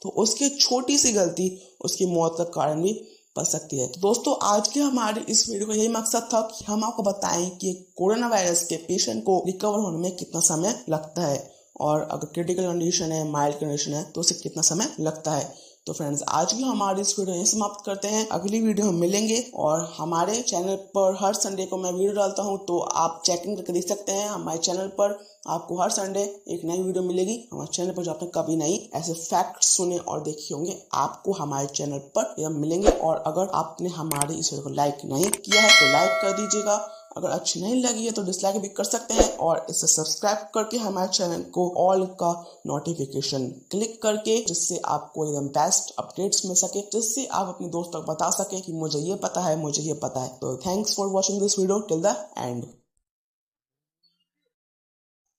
तो उसकी छोटी सी गलती उसकी मौत का कारण भी बन सकती है। तो दोस्तों, आज के हमारे इस वीडियो का यही मकसद था कि हम आपको बताएं कि कोरोना वायरस के पेशेंट को रिकवर होने में कितना समय लगता है, और अगर क्रिटिकल कंडीशन है, माइल्ड कंडीशन है, तो उसे कितना समय लगता है। तो फ्रेंड्स, आज की हमारी इस वीडियो यहीं समाप्त करते हैं। अगली वीडियो हम मिलेंगे, और हमारे चैनल पर हर संडे को मैं वीडियो डालता हूं, तो आप चेकिंग करके देख सकते हैं। हमारे चैनल पर आपको हर संडे एक नई वीडियो मिलेगी हमारे चैनल पर। जो आपने कभी नहीं ऐसे फैक्ट सुने और देखे होंगे, आपको हमारे चैनल पर यह मिलेंगे। और अगर आपने हमारी इस वीडियो को लाइक नहीं किया है तो लाइक कर दीजिएगा, अगर अच्छी नहीं लगी है तो डिसलाइक भी कर सकते हैं, और इसे सब्सक्राइब करके हमारे चैनल को ऑल का नोटिफिकेशन क्लिक करके, जिससे आपको एकदम बेस्ट अपडेट्स मिल सके, जिससे आप अपने दोस्तों को बता सके कि मुझे ये पता है, मुझे ये पता है। तो thanks for watching this video till the end.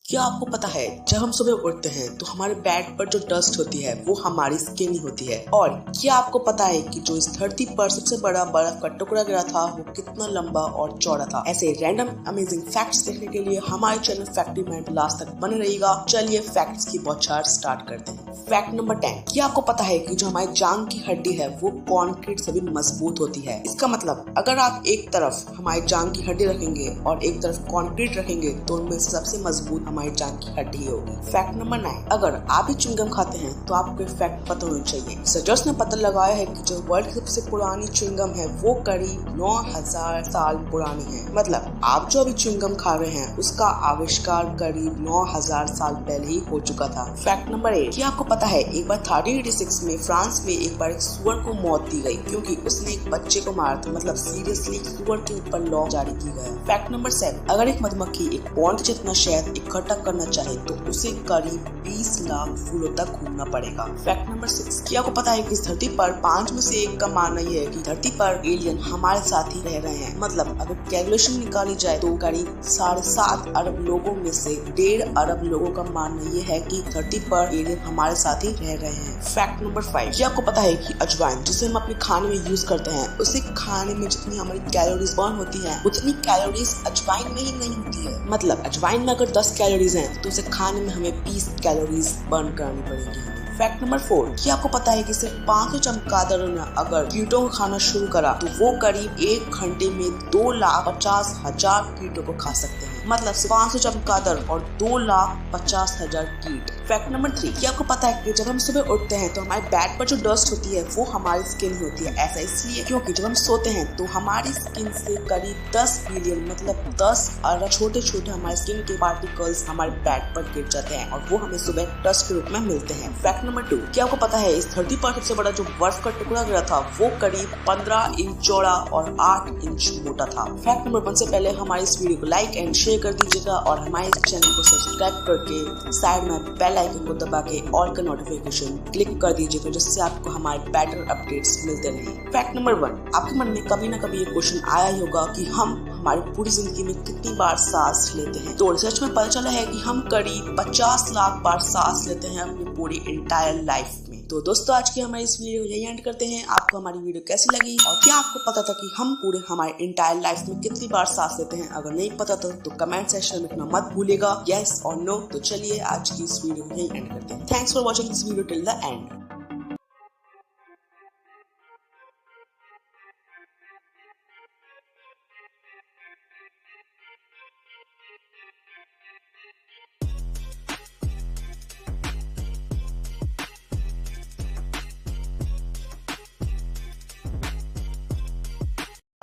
क्या आपको पता है जब हम सुबह उठते हैं तो हमारे बेड पर जो डस्ट होती है वो हमारी स्किन ही होती है। और क्या आपको पता है कि जो इस धरती पर सबसे बड़ा बर्फ का टुकड़ा गिरा था वो कितना लंबा और चौड़ा था। ऐसे रैंडम अमेजिंग फैक्ट्स देखने के लिए हमारे चैनल फैक्ट्री माइंड लास्ट तक बने रहिएगा। चलिए फैक्ट्स की बौछार स्टार्ट करते हैं। फैक्ट नंबर 10, क्या आपको पता है कि जो हमारी जांग की हड्डी है वो कंक्रीट से भी मजबूत होती है। इसका मतलब अगर आप एक तरफ हमारी जांग की हड्डी रखेंगे और एक तरफ कंक्रीट रखेंगे तो उनमें से सबसे मजबूत हमारी जांग की हड्डी होगी। फैक्ट नंबर 9, अगर आप भी च्युइंगम खाते हैं तो आपको फैक्ट पता होना चाहिए। रिसर्चर्स ने पता लगाया है कि जो वर्ल्ड की सबसे पुरानी च्युइंगम है वो करीब 9000 साल पुरानी है। मतलब आप जो अभी च्युइंगम खा रहे हैं उसका आविष्कार करीब 9000 साल पहले ही हो चुका था। फैक्ट नंबर 8, क्या आपको पता है एक बार 1386 में फ्रांस में एक बार एक सुअर को मौत दी गई क्योंकि उसने एक बच्चे को मारा था। मतलब सीरियसली सुअर के ऊपर लॉ जारी की गया। फैक्ट नंबर 7, अगर एक मधुमक्खी एक पौंड जितना शहद इकट्ठा करना चाहे तो उसे करीब 20 लाख फूलों तक घूमना पड़ेगा। फैक्ट नंबर 6, क्या आपको पता है कि इस धरती पर 5 में से 1 का मानना यह है कि धरती पर एलियन हमारे साथ ही रह रहे हैं। मतलब अगर कैलकुलेशन निकाली जाए तो करीब 7.5 अरब लोगों में से 1.5 अरब लोगों का मानना यह है कि धरती पर एलियन हमारे साथ ही रह रहे हैं। फैक्ट नंबर 5, क्या आपको पता है कि अजवाइन जिसे हम अपने खाने में यूज करते हैं, उसे खाने में जितनी हमारी कैलोरीज बर्न होती है उतनी कैलोरीज अजवाइन में ही नहीं होती है। मतलब अजवाइन में अगर 10 कैलोरीज हैं तो उसे खाने में हमें 20 कैलोरीज बर्न करनी पड़ेगी। फैक्ट नंबर 4, क्या आपको पता है कि सिर्फ 500 चमगादड़ों ने अगर कीटों को खाना शुरू करा तो वो करीब 1 घंटे में 2,50,000 कीटों को खा सकते हैं। मतलब 500 चमगादड़ और 2,50,000 कीट। फैक्ट नंबर 3, क्या आपको पता है कि जब हम सुबह उठते हैं तो हमारे बैड पर जो डस्ट होती है वो हमारी स्किन होती है। ऐसा इसलिए क्योंकि जब हम सोते हैं तो हमारी स्किन से करीब 10 बिलियन मतलब 10 अरब छोटे छोटे हमारे स्किन के पार्टिकल्स हमारे बैड पर गिर जाते हैं और वो हमें सुबह डस्ट के रूप में मिलते हैं। फैक्ट नंबर 2, क्या आपको पता है इस धरती पर सबसे बड़ा जो बर्फ का टुकड़ा गिरा था वो करीब 15 इंच चौड़ा और 8 इंच मोटा था। फैक्ट नंबर 1 से पहले हमारे इस वीडियो को लाइक एंड शेयर कर दीजिएगा और हमारे इस चैनल को सब्सक्राइब करके साइड में बेल आइकन को दबा के ऑल का नोटिफिकेशन क्लिक कर दीजिएगा, जिससे आपको हमारे बेटर अपडेट्स मिलते रहें। फैक्ट नंबर 1, आपके मन में कभी ना कभी ये क्वेश्चन आया ही होगा कि हम हमारी पूरी जिंदगी में कितनी बार सांस लेते हैं। तो रिसर्च में पता चला है कि हम करीब 50 लाख बार सांस लेते हैं अपनी पूरी एंटायर लाइफ में। तो दोस्तों, आज की हमारी इस वीडियो को यही एंड करते हैं। आपको हमारी वीडियो कैसी लगी और क्या आपको पता था कि हम पूरे हमारे एंटायर लाइफ में कितनी बार सांस लेते हैं? अगर नहीं पता था तो कमेंट सेक्शन में लिखना मत भूलिएगा, यस और नो। तो चलिए आज की इस वीडियो को यही एंड करते हैं। Thanks for watching this video till the end.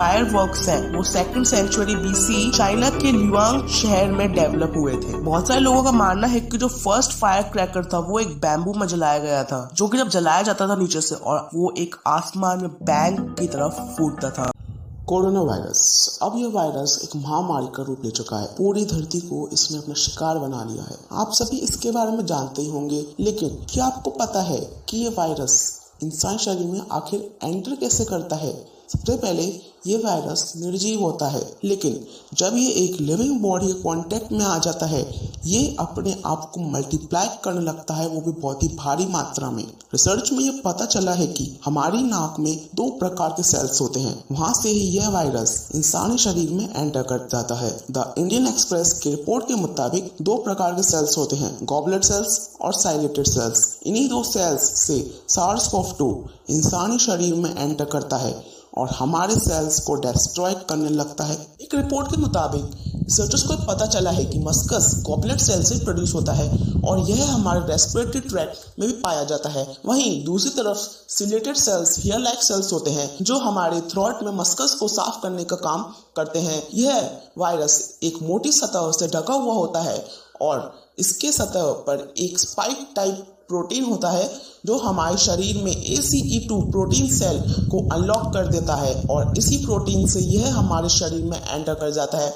Fireworks है वो 2nd सेंचुरी BC चाइना के ल्युआंग शहर में डेवलप हुए थे। बहुत सारे लोगों का मानना है कि जो फर्स्ट फायर क्रैकर था वो एक बैम्बू में जलाया गया था, जो कि जब जलाया जाता था नीचे से और वो एक आसमान में बैंग की तरफ फूटता था। Corona virus. अब यह वायरस एक महामारी का रूप ले चुका है। पूरी धरती को इसने अपना शिकार बना लिया है। आप सभी इसके बारे में जानते ही होंगे, लेकिन क्या आपको पता है कि यह वायरस इंसान शरीर में आखिर एंटर कैसे करता है? सबसे पहले ये वायरस निर्जीव होता है, लेकिन जब ये एक लिविंग बॉडी के कांटेक्ट में आ जाता है, ये अपने आप को मल्टीप्लाई करने लगता है, वो भी बहुत ही भारी मात्रा में। रिसर्च में ये पता चला है कि हमारी नाक में 2 प्रकार के सेल्स होते हैं, वहां से ही यह वायरस इंसानी शरीर में एंटर कर जाता है। द इंडियन एक्सप्रेस की रिपोर्ट के मुताबिक 2 प्रकार के सेल्स होते हैं, गॉबलेट सेल्स और साइलेटेड सेल्स। इन्हीं 2 सेल्स से SARS-CoV-2 इंसानी शरीर में एंटर करता है और हमारे सेल्स को डिस्ट्रॉय करने लगता है। एक रिपोर्ट के मुताबिक रिसर्चर्स को पता चला है कि मस्कस गॉबलेट सेल से प्रोड्यूस होता है और यह हमारे रेस्पिरेटरी ट्रैक्ट में भी पाया जाता है। वहीं दूसरी तरफ सिलेटेड सेल्स हेयर लाइक सेल्स होते हैं, जो हमारे थ्रोट में मस्कस को साफ करने का काम करते हैं। यह वायरस एक मोटी सतह से ढका हुआ होता है और इसके सतह पर एक स्पाइक टाइप प्रोटीन होता है, जो हमारे शरीर में ACE2 प्रोटीन सेल को अनलॉक कर देता है और इसी प्रोटीन से यह हमारे शरीर में एंटर कर जाता है।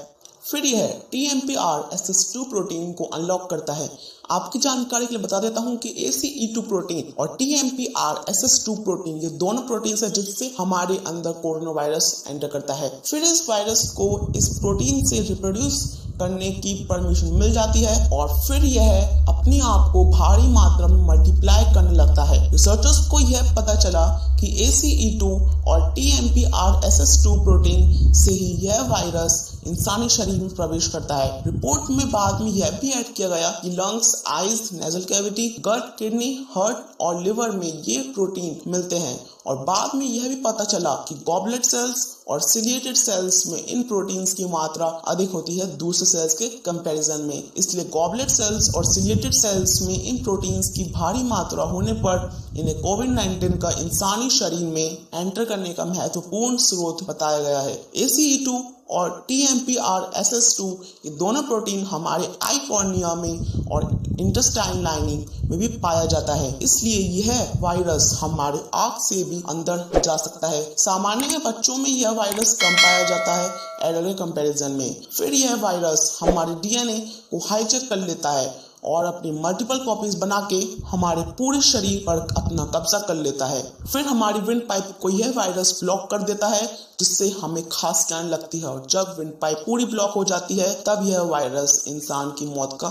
फिर यह TMPRSS2 प्रोटीन को अनलॉक करता है। आपकी जानकारी के लिए बता देता हूं कि ACE2 प्रोटीन और TMPRSS2 प्रोटीन ये दोनों प्रोटीन है जिससे हमारे अंदर कोरोना वायरस एंटर करता है। फिर इस वायरस को इस प्रोटीन से रिप्रोड्यूस करने की परमिशन मिल जाती है और फिर यह अपने आप को भारी मात्रा में मल्टीप्लाई करने लगता है। रिसर्चर्स को यह पता चला कि ACE2 और TMPRSS2 प्रोटीन से ही यह वायरस इंसानी शरीर में प्रवेश करता है। रिपोर्ट में बाद में यह भी ऐड किया गया कि लंग्स, आईज, नेजल कैविटी, गट, किडनी, हार्ट और लिवर में ये प्रोटीन मिलते हैं और बाद में यह भी पता चला कि गॉबलेट सेल्स और सिलिएटेड सेल्स में इन प्रोटीन्स की मात्रा अधिक होती है दूसरे सेल्स के कंपैरिजन में। इसलिए गॉबलेट सेल्स और सिलिएटेड सेल्स में इन प्रोटीन्स की भारी मात्रा होने पर इन्हें कोविड-19 का इंसानी शरीर में एंटर करने का महत्वपूर्ण स्रोत बताया गया है। ACE2 और TMPRSS2 ये दोनों प्रोटीन हमारे आई कॉर्निया में और इंटेस्टाइन लाइनिंग में भी पाया जाता है, इसलिए यह वायरस हमारे आंख से भी अंदर जा सकता है। सामान्य बच्चों में यह वायरस कम पाया जाता है एडल्ट के कंपैरिजन में। फिर यह वायरस हमारे DNA को हाईजैक कर लेता है और अपनी मल्टीपल कॉपीज बना के हमारे पूरे शरीर पर अपना कब्जा कर लेता है। फिर हमारी विंड पाइप को यह वायरस ब्लॉक कर देता है, जिससे हमें खांसी आने लगती है और जब विंड पाइप पूरी ब्लॉक हो जाती है तब यह वायरस इंसान की मौत का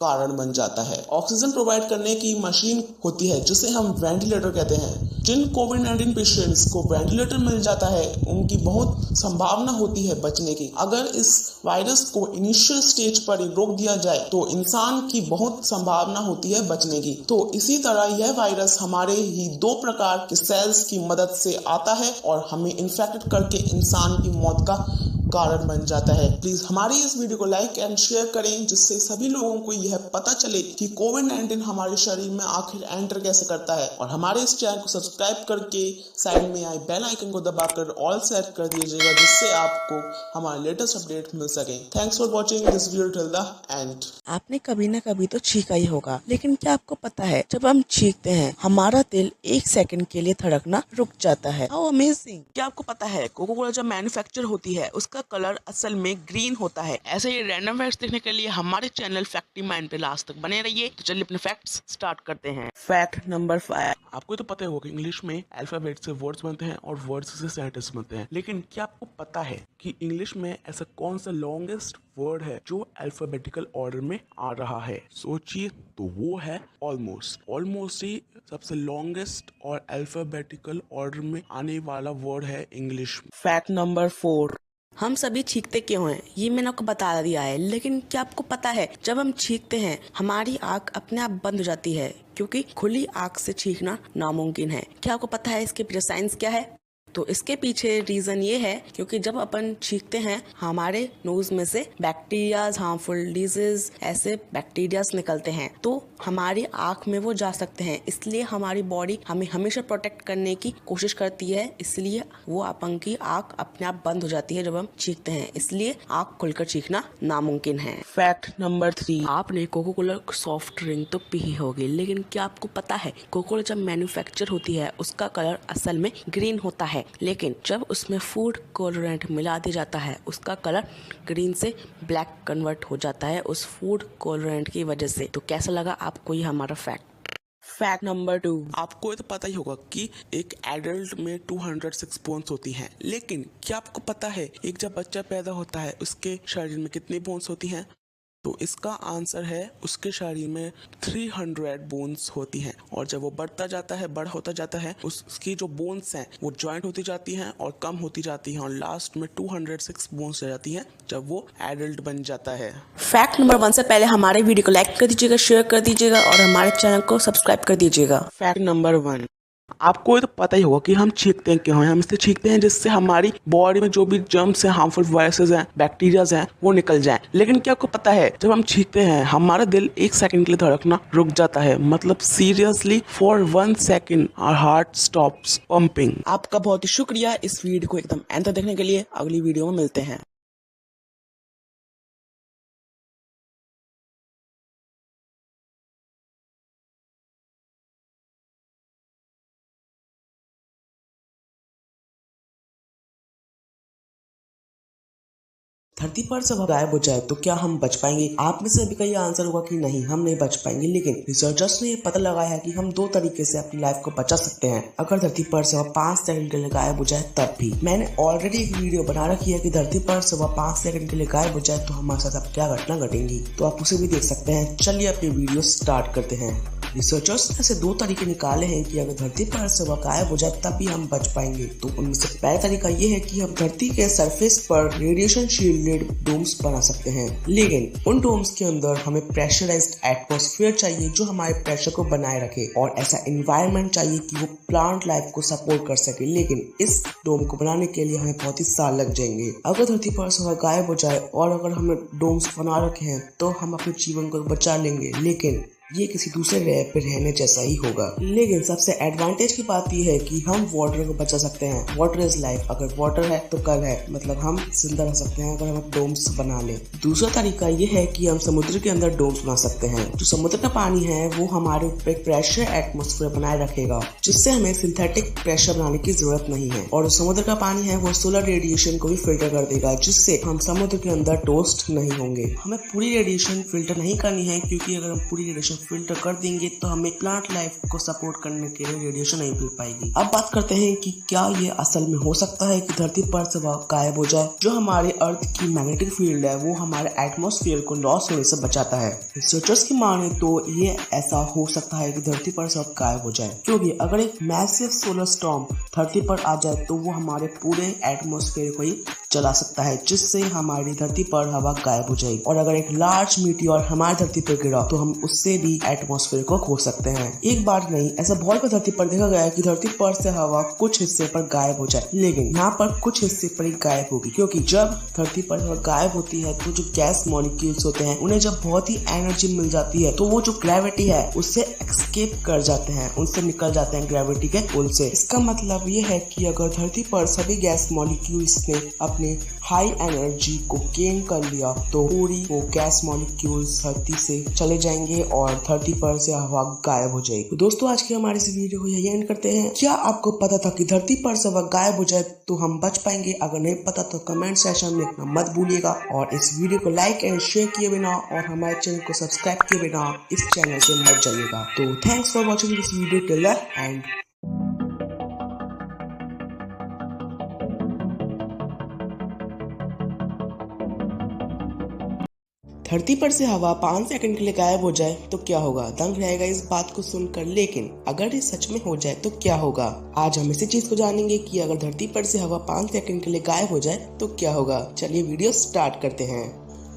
कारण बन जाता है। ऑक्सीजन प्रोवाइड करने की मशीन होती है जिसे हम वेंटिलेटर कहते हैं। जिन कोविड-19 पेशेंट्स को वेंटिलेटर मिल जाता है उनकी बहुत संभावना होती है बचने की। अगर इस वायरस को इनिशियल स्टेज पर ही रोक दिया जाए तो इंसान की बहुत संभावना होती है बचने की। तो इसी तरह यह वायरस हमारे ही 2 प्रकार के सेल्स की मदद से आता है और हमें इन्फेक्ट करके इंसान की मौत का कारण बन जाता है। प्लीज हमारी इस वीडियो को लाइक एंड शेयर करें, जिससे सभी लोगों को यह पता चले कि कोविड-19 हमारे शरीर में आखिर एंटर कैसे करता है। और हमारे इस चैनल को सब्सक्राइब करके साइड में आई बेल आइकन को दबाकर ऑल सेट कर दीजिएगा, जिससे आपको हमारे लेटेस्ट अपडेट मिल सके। Thanks for watching this video till the end. आपने कभी न कभी तो छींका ही होगा, लेकिन क्या आपको पता है जब हम छींकते हैं हमारा दिल 1 सेकंड के लिए धड़कना रुक जाता है। How amazing! क्या आपको पता है कोका कोला जब मैन्युफैक्चर होती है उसका कलर असल में ग्रीन होता है? ऐसे ही रैंडम फैक्ट्स देखने के लिए हमारे चैनल फैक्टी माइंड पे लास्ट तक बने रहिए। तो चलिए अपने फैक्ट्स स्टार्ट करते हैं। Fact number 5। आपको तो पता होगा इंग्लिश में अल्फाबेट से वर्ड्स बनते हैं और वर्ड्स से सेंटेंस बनते हैं, लेकिन क्या आपको पता है कि इंग्लिश में ऐसा कौन सा लॉन्गेस्ट वर्ड है जो अल्फाबेटिकल ऑर्डर में आ रहा है? सोचिए, तो वो है ऑलमोस्ट। ऑलमोस्ट ही सबसे लॉन्गेस्ट और अल्फाबेटिकल ऑर्डर में आने वाला वर्ड है इंग्लिश में। Fact number 4। हम सभी छींकते क्यों हैं ये मैंने आपको बता दिया है, लेकिन क्या आपको पता है जब हम छींकते हैं हमारी आंख अपने आप बंद हो जाती है, क्योंकि खुली आंख से छींकना नामुमकिन है। क्या आपको पता है इसके पीछे साइंस क्या है? तो इसके पीछे रीजन ये है क्योंकि जब अपन छींकते हैं हमारे नोज में से बैक्टीरियाज, हार्मफुल डिजीज, ऐसे बैक्टीरियाज निकलते हैं तो हमारी आंख में वो जा सकते हैं। इसलिए हमारी बॉडी हमें हमेशा प्रोटेक्ट करने की कोशिश करती है, इसलिए वो अपन की आंख अपने आप बंद हो जाती है जब हम छींकते हैं। इसलिए आंख खुलकर छींकना नामुमकिन है। फैक्ट नंबर 3, आपने कोको कोला सॉफ्ट ड्रिंक तो पी ही होगी, लेकिन क्या आपको पता है कोको कोला जब मैन्युफैक्चर होती है उसका कलर असल में ग्रीन होता है, लेकिन जब उसमें फूड कलरेंट मिला दिया जाता है उसका कलर ग्रीन से ब्लैक कन्वर्ट हो जाता है उस फूड कलरेंट की वजह से। तो कैसा लगा आपको ये हमारा फैक्ट? फैक्ट नंबर 2, आपको तो पता ही होगा कि एक एडल्ट में 206 बोन्स होती हैं, लेकिन क्या आपको पता है एक जब बच्चा पैदा होता है उसके शरीर में कितनी बोन्स होती हैं? तो इसका आंसर है उसके शरीर में 300 बोन्स होती हैं, और जब वो बढ़ता जाता है, बड़ा होता जाता है, उसकी जो बोन्स हैं वो ज्वाइंट होती जाती हैं और कम होती जाती हैं और लास्ट में 206 बोन्स रह जाती हैं जब वो एडल्ट बन जाता है। फैक्ट नंबर 1 से पहले हमारे वीडियो को लाइक कर दीजिएगा, शेयर कर दीजिएगा और हमारे चैनल को सब्सक्राइब कर दीजिएगा। फैक्ट नंबर 1, आपको तो पता ही होगा कि हम छींकते हैं क्यों हैं। हम इससे छींकते हैं जिससे हमारी बॉडी में जो भी जर्म्स हैं, हार्मफुल वायरसेस हैं, बैक्टीरियाज हैं, वो निकल जाएं। लेकिन क्या आपको पता है जब हम छींकते हैं हमारा दिल 1 सेकंड के लिए धड़कना रुक जाता है, मतलब seriously for 1 second hour heart stops pumping. आपका बहुत ही शुक्रिया इस वीडियो को एकदम एंड तक देखने के लिए। अगली वीडियो में मिलते हैं। धरती पर सब गायब हो जाए तो क्या हम बच पाएंगे? आप में से अभी का ये आंसर होगा कि नहीं, हम नहीं बच पाएंगे, लेकिन रिसर्चर्स ने ये पता लगाया है कि हम 2 तरीके से अपनी लाइफ को बचा सकते हैं अगर धरती पर से 5 सेकंड के लिए गायब हो जाए तब भी। मैंने ऑलरेडी एक वीडियो बना रखी है कि धरती पर से 5 सेकंड के लिए गायब हो जाए तो हमारे साथ अब क्या घटना घटेंगी, तो आप उसे भी देख सकते हैं। चलिए अपनी वीडियो स्टार्ट करते हैं। रिसर्चर्स ने ऐसे 2 तरीके निकाले हैं कि अगर धरती पर से गायब हो जाए तब भी हम बच पाएंगे। तो उनमें से पहला तरीका ये है कि हम धरती के सरफेस पर रेडिएशन शील्डेड डोम्स बना सकते हैं, लेकिन उन डोम्स के अंदर हमें प्रेशराइज्ड एटमॉस्फेयर चाहिए जो हमारे प्रेशर को बनाए रखे, और ऐसा एनवायरनमेंट चाहिए कि वो प्लांट लाइफ को सपोर्ट कर सके। लेकिन इस डोम को बनाने के लिए हमें बहुत ही साल लग जाएंगे। अगर धरती पर से गायब हो जाए और अगर हमें डोम्स बना रखे हैं तो हम अपने जीवन को बचा लेंगे, लेकिन ये किसी दूसरे ग्रह पर रहने जैसा ही होगा। लेकिन सबसे एडवांटेज की बात यह है कि हम वाटर को बचा सकते हैं। वाटर इज लाइफ, अगर वाटर है तो कल है, मतलब हम जिंदा रह सकते हैं अगर हम डोम्स बना ले। दूसरा तरीका ये है कि हम समुद्र के अंदर डोम्स बना सकते हैं। जो समुद्र का पानी है वो हमारे ऊपर एक प्रेशर एटमॉस्फेयर बनाए रखेगा, जिससे हमें सिंथेटिक प्रेशर बनाने की जरूरत नहीं है। और जो समुद्र का पानी है वो सोलर रेडिएशन को भी फिल्टर कर देगा, जिससे हम समुद्र के अंदर टोस्ट नहीं होंगे। हमें पूरी रेडिएशन फिल्टर नहीं करनी है, क्योंकि अगर हम पूरी रेडिएशन फिल्टर कर देंगे तो हमें प्लांट लाइफ को सपोर्ट करने के लिए रेडिएशन नहीं मिल पाएगी। अब बात करते हैं कि क्या ये असल में हो सकता है कि धरती पर से गायब हो जाए। जो हमारे अर्थ की मैग्नेटिक फील्ड है वो हमारे एटमॉस्फेयर को लॉस होने से बचाता है। रिसर्चर्स की माने तो ये ऐसा हो सकता है कि धरती पर से गायब हो जाए, क्योंकि अगर एक मैसिव सोलर स्टॉर्म धरती पर आ जाए तो वो हमारे पूरे एटमॉस्फेयर को ही जला सकता है, जिससे हमारी धरती पर हवा गायब हो जाएगी। और अगर एक लार्ज मीटियोर हमारी धरती पर गिरा तो हम उससे भी एटमॉस्फेयर को खो सकते हैं। एक बार नहीं, ऐसा बहुत बार धरती पर देखा गया है कि धरती पर से हवा कुछ हिस्से पर गायब हो जाए, लेकिन यहाँ पर कुछ हिस्से पर ही गायब होगी, क्योंकि जब धरती पर हवा गायब होती है तो जो गैस मॉलिक्यूल्स होते हैं उन्हें जब बहुत ही एनर्जी मिल जाती है तो वो जो ग्रेविटी है उससे एस्केप कर जाते हैं, उनसे निकल जाते हैं ग्रेविटी के पुल से। इसका मतलब ये है कि अगर धरती पर सभी गैस मॉलिक्यूल्स ने अपने हाई एनर्जी को गेन कर लिया तो पूरी वो गैस मॉलिक्यूल्स धरती से चले जाएंगे और धरती पर से हवा गायब हो जाएगी। तो दोस्तों आज की हमारी इस वीडियो को यही एंड करते हैं। क्या आपको पता था कि धरती पर से हवा गायब हो जाए तो हम बच पाएंगे? अगर नहीं पता तो कमेंट सेक्शन में लिखना मत भूलिएगा, और इस वीडियो को लाइक एंड शेयर किए बिना और हमारे चैनल को सब्सक्राइब किए बिना इस चैनल से मत जाइएगा। तो thanks for watching this video till the end. धरती पर से हवा 5 सेकंड के लिए गायब हो जाए तो क्या होगा? दंग रहेगा इस बात को सुनकर, लेकिन अगर ये सच में हो जाए तो क्या होगा? आज हम इसी चीज को जानेंगे कि अगर धरती पर से हवा 5 सेकंड के लिए गायब हो जाए तो क्या होगा। चलिए वीडियो स्टार्ट करते हैं।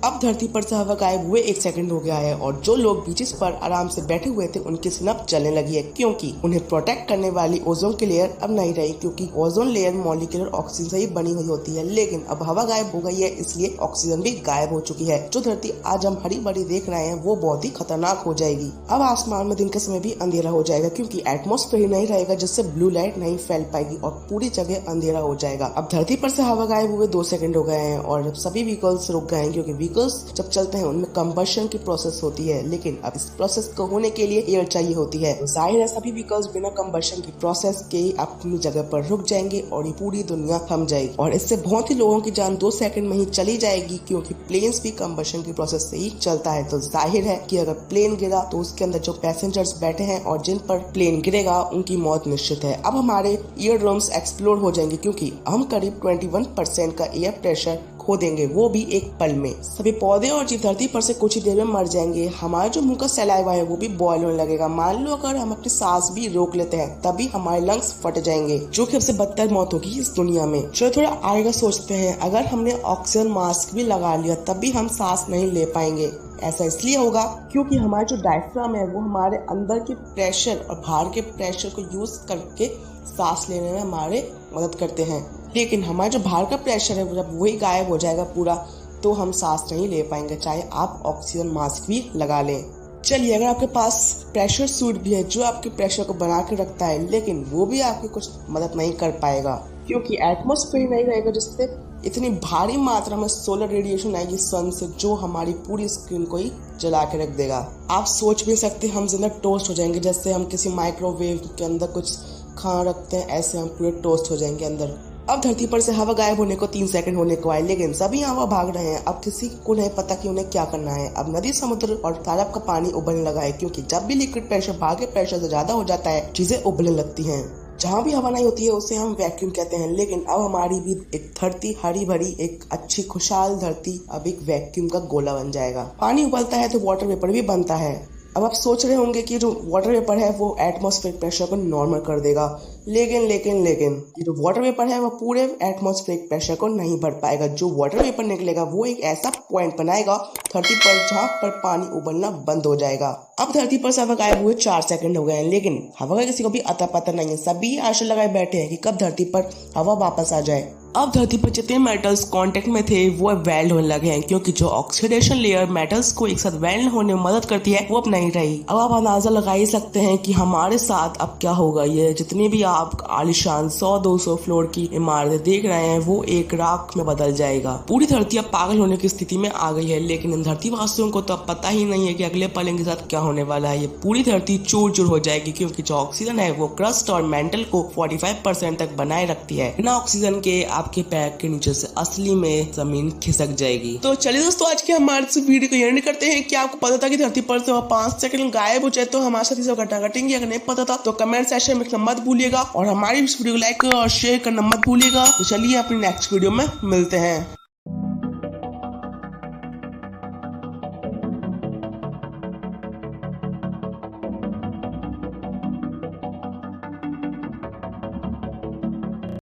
अब धरती पर से हवा गायब हुए 1 सेकंड हो गया है और जो लोग बीचेस पर आराम से बैठे हुए थे उनकी स्किन अब जलने लगी है, क्योंकि उन्हें प्रोटेक्ट करने वाली ओजोन की लेयर अब नहीं रही, क्योंकि ओजोन लेयर मॉलिक्यूलर ऑक्सीजन से ही बनी हुई होती है। लेकिन अब हवा गायब हो गई है, इसलिए ऑक्सीजन भी गायब हो चुकी है। जो धरती आज हम हरी भरी देख रहे हैं वो बहुत ही खतरनाक हो जाएगी। अब आसमान में दिन के समय भी अंधेरा हो जाएगा, क्योंकि एटमॉस्फेयर नहीं रहेगा जिससे ब्लू लाइट नहीं फैल पाएगी और पूरी जगह अंधेरा हो जाएगा। अब धरती पर से हवा गायब हुए 2 सेकंड हो गए हैं और सभी व्हीकल्स रुक गए हैं, क्योंकि व्हीकल्स जब चलते हैं उनमें कंबशन की प्रोसेस होती है। लेकिन अब इस प्रोसेस को होने के लिए एयर चाहिए होती है। तो जाहिर है सभी व्हीकल्स बिना कंबशन की प्रोसेस के अपनी जगह पर रुक जाएंगे और ये पूरी दुनिया थम जाएगी और इससे बहुत ही लोगों की जान 2 सेकंड में ही चली जाएगी, क्योंकि प्लेन्स भी कंबशन की प्रोसेस से ही चलता है। तो जाहिर है कि अगर प्लेन गिरा तो उसके अंदर जो पैसेंजर्स बैठे हैं और जिन पर प्लेन गिरेगा उनकी मौत निश्चित है। अब हमारे ईयर ड्रम्स एक्सप्लोड हो जाएंगे, क्योंकि हम करीब 21% का एयर प्रेशर खो देंगे, वो भी एक पल में। सभी पौधे और जीव धरती पर से कुछ ही देर में मर जाएंगे। हमारा जो मुंह का सलाइवा है वो भी बॉयल होने लगेगा। मान लो अगर हम अपनी सांस भी रोक लेते हैं तभी हमारे लंग्स फट जाएंगे, जो कि सबसे बदतर मौत होगी इस दुनिया में। चलो थोड़ा आगे का सोचते हैं, अगर हमने ऑक्सीजन मास्क भी लगा लिया तब भी हम सांस नहीं ले पाएंगे। ऐसा इसलिए होगा क्योंकि हमारा जो डायफ्राम है वो हमारे अंदर के प्रेशर और बाहर के प्रेशर को यूज करके सांस लेने में हमारे मदद करते हैं। लेकिन हमारा जो बाहर का प्रेशर है जब वही गायब हो जाएगा पूरा, तो हम सांस नहीं ले पाएंगे, चाहे आप ऑक्सीजन मास्क भी लगा लें। चलिए, अगर आपके पास प्रेशर सूट भी है जो आपके प्रेशर को बना के रखता है, लेकिन वो भी आपकी कुछ मदद नहीं कर पाएगा, क्योंकि एटमॉस्फेयर नहीं रहेगा जिससे इतनी भारी मात्रा में सोलर रेडिएशन आएगी सन से, जो हमारी पूरी स्किन को ही जला के रख देगा। आप सोच भी सकते हैं हम जिंदा टोस्ट हो जाएंगे, जैसे हम किसी माइक्रोवेव के अंदर कुछ खाना रखते हैं, ऐसे हम पूरे टोस्ट हो जाएंगे अंदर। अब धरती पर से हवा गायब होने को 3 सेकंड होने को आए, लेकिन सभी हवा भाग रहे हैं। अब किसी को नहीं पता कि उन्हें क्या करना है। अब नदी, समुद्र और तालाब का पानी उबलने लगा है, क्योंकि जब भी लिक्विड प्रेशर बाहर के प्रेशर से ज्यादा हो जाता है चीजें उबलने लगती हैं। जहाँ भी हवा नहीं होती है उसे हम वैक्यूम कहते हैं। लेकिन अब हमारी भी एक धरती, हरी भरी एक अच्छी खुशहाल धरती, अब एक वैक्यूम का गोला बन जाएगा। पानी उबलता है तो वाटर वेपर भी बनता है। अब आप सोच रहे होंगे कि जो वाटर वेपर है वो एटमॉस्फेरिक प्रेशर को नॉर्मल कर देगा, लेकिन ये जो वाटर वेपर है वो पूरे एटमॉस्फेरिक प्रेशर को नहीं भर पाएगा। जो वाटर वेपर निकलेगा वो एक ऐसा पॉइंट बनाएगा धरती पर जहाँ पर पानी उबलना बंद हो जाएगा। अब धरती पर से हवा गायब हुए 4 सेकंड हो गए हैं, लेकिन हवा का किसी को भी अता पता नहीं है। सभी आशा लगाए बैठे हैं कि कब धरती पर हवा वापस आ जाए। अब धरती पर जितने मेटल्स कांटेक्ट में थे वो वेल्ड होने लगे हैं, क्योंकि जो ऑक्सीडेशन लेयर मेटल्स को एक साथ वेल्ड होने में मदद करती है वो अब नहीं रही। अब आप अंदाजा लगा ही सकते हैं कि हमारे साथ अब क्या होगा। ये जितनी भी आप आलिशान 100-200 फ्लोर की इमारतें देख रहे हैं वो एक राख में बदल जाएगा। पूरी धरती अब पागल होने की स्थिति में आ गई है, लेकिन इन धरती वासियों को तो अब पता ही नहीं है कि अगले पल इनके साथ क्या होने वाला है। ये पूरी धरती चूर चूर हो जाएगी, क्योंकि जो ऑक्सीजन है वो क्रस्ट और मेंटल को 45% तक बनाए रखती है। बिना ऑक्सीजन के आपके पैर के नीचे से असली में जमीन खिसक जाएगी। तो चलिए दोस्तों, आज के हमारे इस वीडियो को एंड करते हैं। क्या आपको पता था कि धरती पर से 5 सेकंड गायब हो जाए तो हमारे साथ सब घटना घटेंगी? अगर नहीं पता था तो कमेंट सेक्शन में लिखना मत भूलिएगा और हमारी इस वीडियो को लाइक और शेयर करना मत भूलिएगा। तो चलिए अपनी नेक्स्ट वीडियो में मिलते हैं।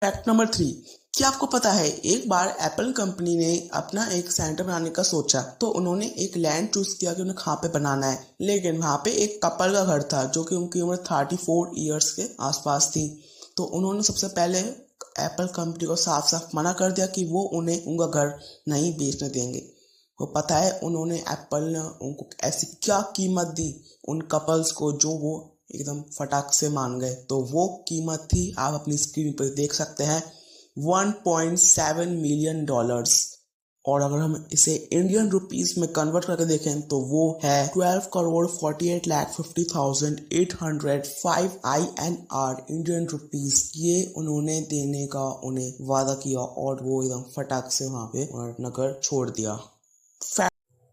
फैक्ट नंबर 3, क्या आपको पता है एक बार एप्पल कंपनी ने अपना एक सेंटर बनाने का सोचा, तो उन्होंने एक लैंड चूज किया कि उन्हें कहाँ पे बनाना है। लेकिन वहाँ पे एक कपल का घर था जो कि उनकी उम्र 34 ईयर्स के आसपास थी। तो उन्होंने सबसे पहले एप्पल कंपनी को साफ साफ मना कर दिया कि वो उन्हें उनका घर नहीं बेचने देंगे। वो पता है उन्होंने एप्पल ने उनको ऐसी क्या कीमत दी उन कपल्स को, जो वो एकदम फटाक से मान गए। तो वो कीमत थी, आप अपनी स्क्रीन पर देख सकते हैं, $1.7 मिलियन। और अगर हम इसे इंडियन रुपीस में कन्वर्ट करके देखें तो वो है 12,48,50,805 INR इंडियन रुपीस। ये उन्होंने देने का उन्हें वादा किया और वो एकदम फटाक से वहां पे अपना घर छोड़ दिया।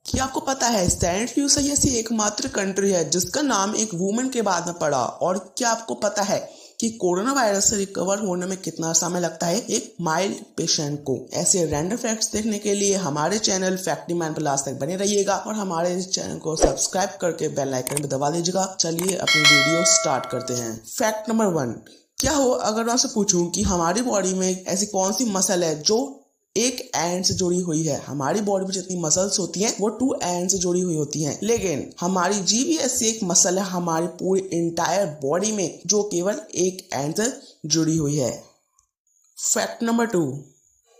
क्या आपको पता है सेंट ल्यूसिया ऐसी एकमात्र कंट्री है जिसका नाम एक वुमन के बाद में पड़ा? और क्या आपको पता है कि कोरोना वायरस से रिकवर होने में कितना समय लगता है एक माइल्ड पेशेंट को? ऐसे रैंडम फैक्ट्स देखने के लिए हमारे चैनल फैक्टी मैन पर लास्ट तक बने रहिएगा और हमारे इस चैनल को सब्सक्राइब करके बेल आइकन भी दबा दीजिएगा। चलिए अपनी वीडियो स्टार्ट करते हैं। फैक्ट नंबर 1, क्या हो अगर मैं आपसे पूछूं कि हमारी बॉडी में ऐसी कौन सी मसल है जो एक एंड से जुड़ी हुई है। हमारी बॉडी में जितनी मसल्स होती हैं वो 2 एंड से जुड़ी हुई होती हैं, लेकिन हमारी जीभ ऐसी एक मसल है हमारी पूरी इंटायर बॉडी में जो केवल एक एंड से जुड़ी हुई है। फैक्ट नंबर 2,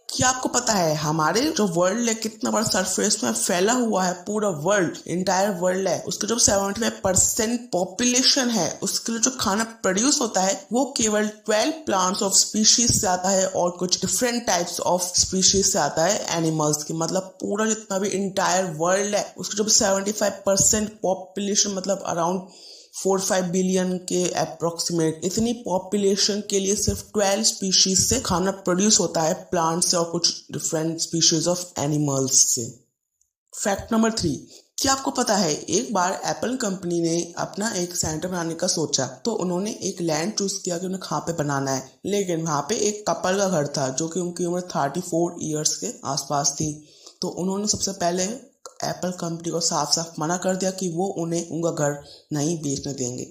क्या आपको पता है हमारे जो वर्ल्ड है कितना बड़ा सरफेस में फैला हुआ है? पूरा वर्ल्ड, इंटायर वर्ल्ड है, उसके जो 75% पॉपुलेशन है उसके लिए जो खाना प्रोड्यूस होता है वो केवल 12 प्लांट्स ऑफ स्पीशीज से आता है और कुछ डिफरेंट टाइप्स ऑफ स्पीशीज से आता है एनिमल्स की। मतलब पूरा जितना भी इंटायर वर्ल्ड है उसके जो 75% पॉपुलेशन मतलब अराउंड 4-5 बिलियन के अप्रोक्सीमेट, इतनी पॉपुलेशन के लिए सिर्फ 12 स्पीशीज से खाना प्रोड्यूस होता है, प्लांट्स से और कुछ डिफरेंट स्पीशीज ऑफ एनिमल्स से। फैक्ट नंबर 3, क्या आपको पता है एक बार एप्पल कंपनी ने अपना एक सेंटर बनाने का सोचा तो उन्होंने एक लैंड चूज किया कि उन्हें कहाँ पे बनाना है, लेकिन वहाँ पे एक कपल का घर था जो कि उनकी उम्र 34 ईयर्स के आसपास थी। तो उन्होंने सबसे पहले एप्पल कंपनी को साफ साफ मना कर दिया कि वो उन्हें उनका घर नहीं बेचने देंगे।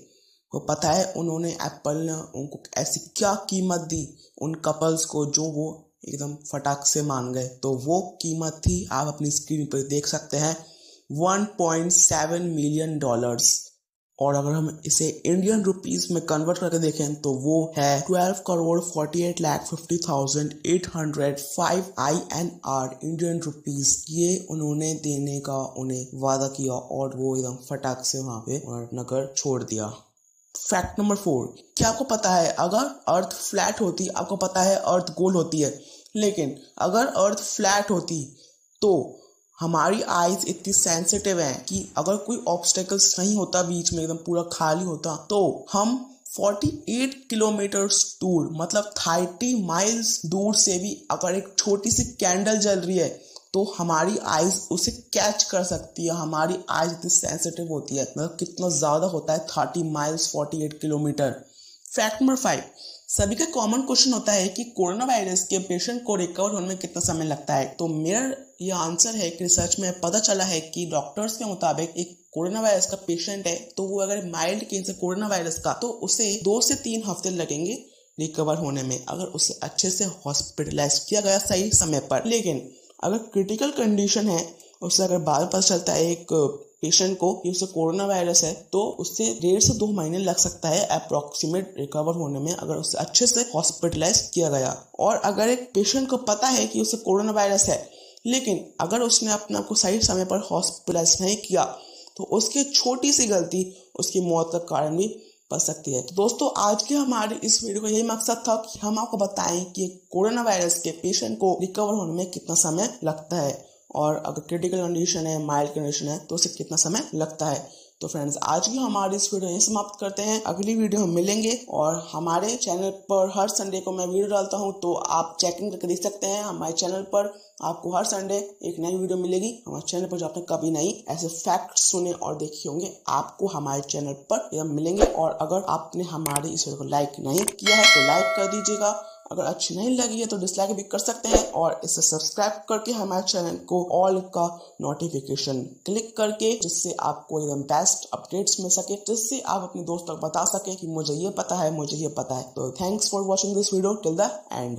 वो पता है उन्होंने एप्पल ने उनको ऐसी क्या कीमत दी उन कपल्स को जो वो एकदम फटाक से मान गए। तो वो कीमत थी, आप अपनी स्क्रीन पर देख सकते हैं, $1.7 मिलियन। और अगर हम इसे इंडियन रुपीस में कन्वर्ट करके देखें तो वो है 12,48,50,805 INR इंडियन रुपीस। ये उन्होंने देने का उन्हें वादा किया और वो एकदम फटाक से वहां पे नगर छोड़ दिया। फैक्ट नंबर 4, क्या आपको पता है अगर अर्थ फ्लैट होती, आपको पता है अर्थ गोल होती है, लेकिन अगर अर्थ फ्लैट होती तो हमारी आईज इतनी सेंसिटिव है कि अगर कोई ऑब्स्टेकल्स नहीं होता बीच में, एकदम पूरा खाली होता, तो हम 48 किलोमीटर दूर मतलब 30 माइल्स दूर से भी अगर एक छोटी सी कैंडल जल रही है तो हमारी आईज उसे कैच कर सकती है। हमारी आईज इतनी सेंसिटिव होती है, मतलब कितना ज्यादा होता है 30 माइल्स 48 किलोमीटर। फैक्ट नंबर 5, सभी का कॉमन क्वेश्चन होता है कि कोरोना वायरस के पेशेंट को रिकवर होने में कितना समय लगता है। तो मेरा ये आंसर है कि रिसर्च में पता चला है कि डॉक्टर्स के मुताबिक एक कोरोना वायरस का पेशेंट है तो वो अगर माइल्ड केस है कोरोना वायरस का तो उसे 2 से 3 हफ्ते लगेंगे रिकवर होने में, अगर उसे अच्छे से हॉस्पिटलाइज किया गया सही समय पर। लेकिन अगर क्रिटिकल कंडीशन है, उससे अगर बाद में पता चलता है एक पेशेंट को कि उसे कोरोना वायरस है तो उससे 1.5 से 2 महीने लग सकता है अप्रोक्सीमेट रिकवर होने में, अगर उसे अच्छे से हॉस्पिटलाइज किया गया। और अगर एक पेशेंट को पता है कि उसे कोरोना वायरस है लेकिन अगर उसने अपने आप को सही समय पर हॉस्पिटलाइज नहीं किया तो उसकी छोटी सी गलती उसकी मौत का कारण भी बन सकती है। तो दोस्तों आज के हमारे इस वीडियो का यही मकसद था कि हम आपको बताएं कि कोरोना वायरस के पेशेंट को रिकवर होने में कितना समय लगता है और अगर क्रिटिकल कंडीशन है, माइल्ड कंडीशन है तो उसे कितना समय लगता है। तो फ्रेंड्स आज की हमारी इस वीडियो यहीं समाप्त करते हैं। अगली वीडियो हम मिलेंगे और हमारे चैनल पर हर संडे को मैं वीडियो डालता हूं तो आप चेकिंग करके देख सकते हैं। हमारे चैनल पर आपको हर संडे एक नई वीडियो मिलेगी हमारे चैनल पर। जो आपने कभी नहीं ऐसे फैक्ट सुने और देखे होंगे आपको हमारे चैनल पर मिलेंगे। और अगर आपने हमारी इस वीडियो को लाइक नहीं किया है तो लाइक कर दीजिएगा, अगर अच्छी नहीं लगी है तो डिसलाइक भी कर सकते हैं और इसे सब्सक्राइब करके हमारे चैनल को ऑल का नोटिफिकेशन क्लिक करके, जिससे आपको एकदम बेस्ट अपडेट्स मिल सके, जिससे आप अपने दोस्तों को बता सके कि मुझे ये पता है, मुझे ये पता है। तो thanks for watching this video till the end.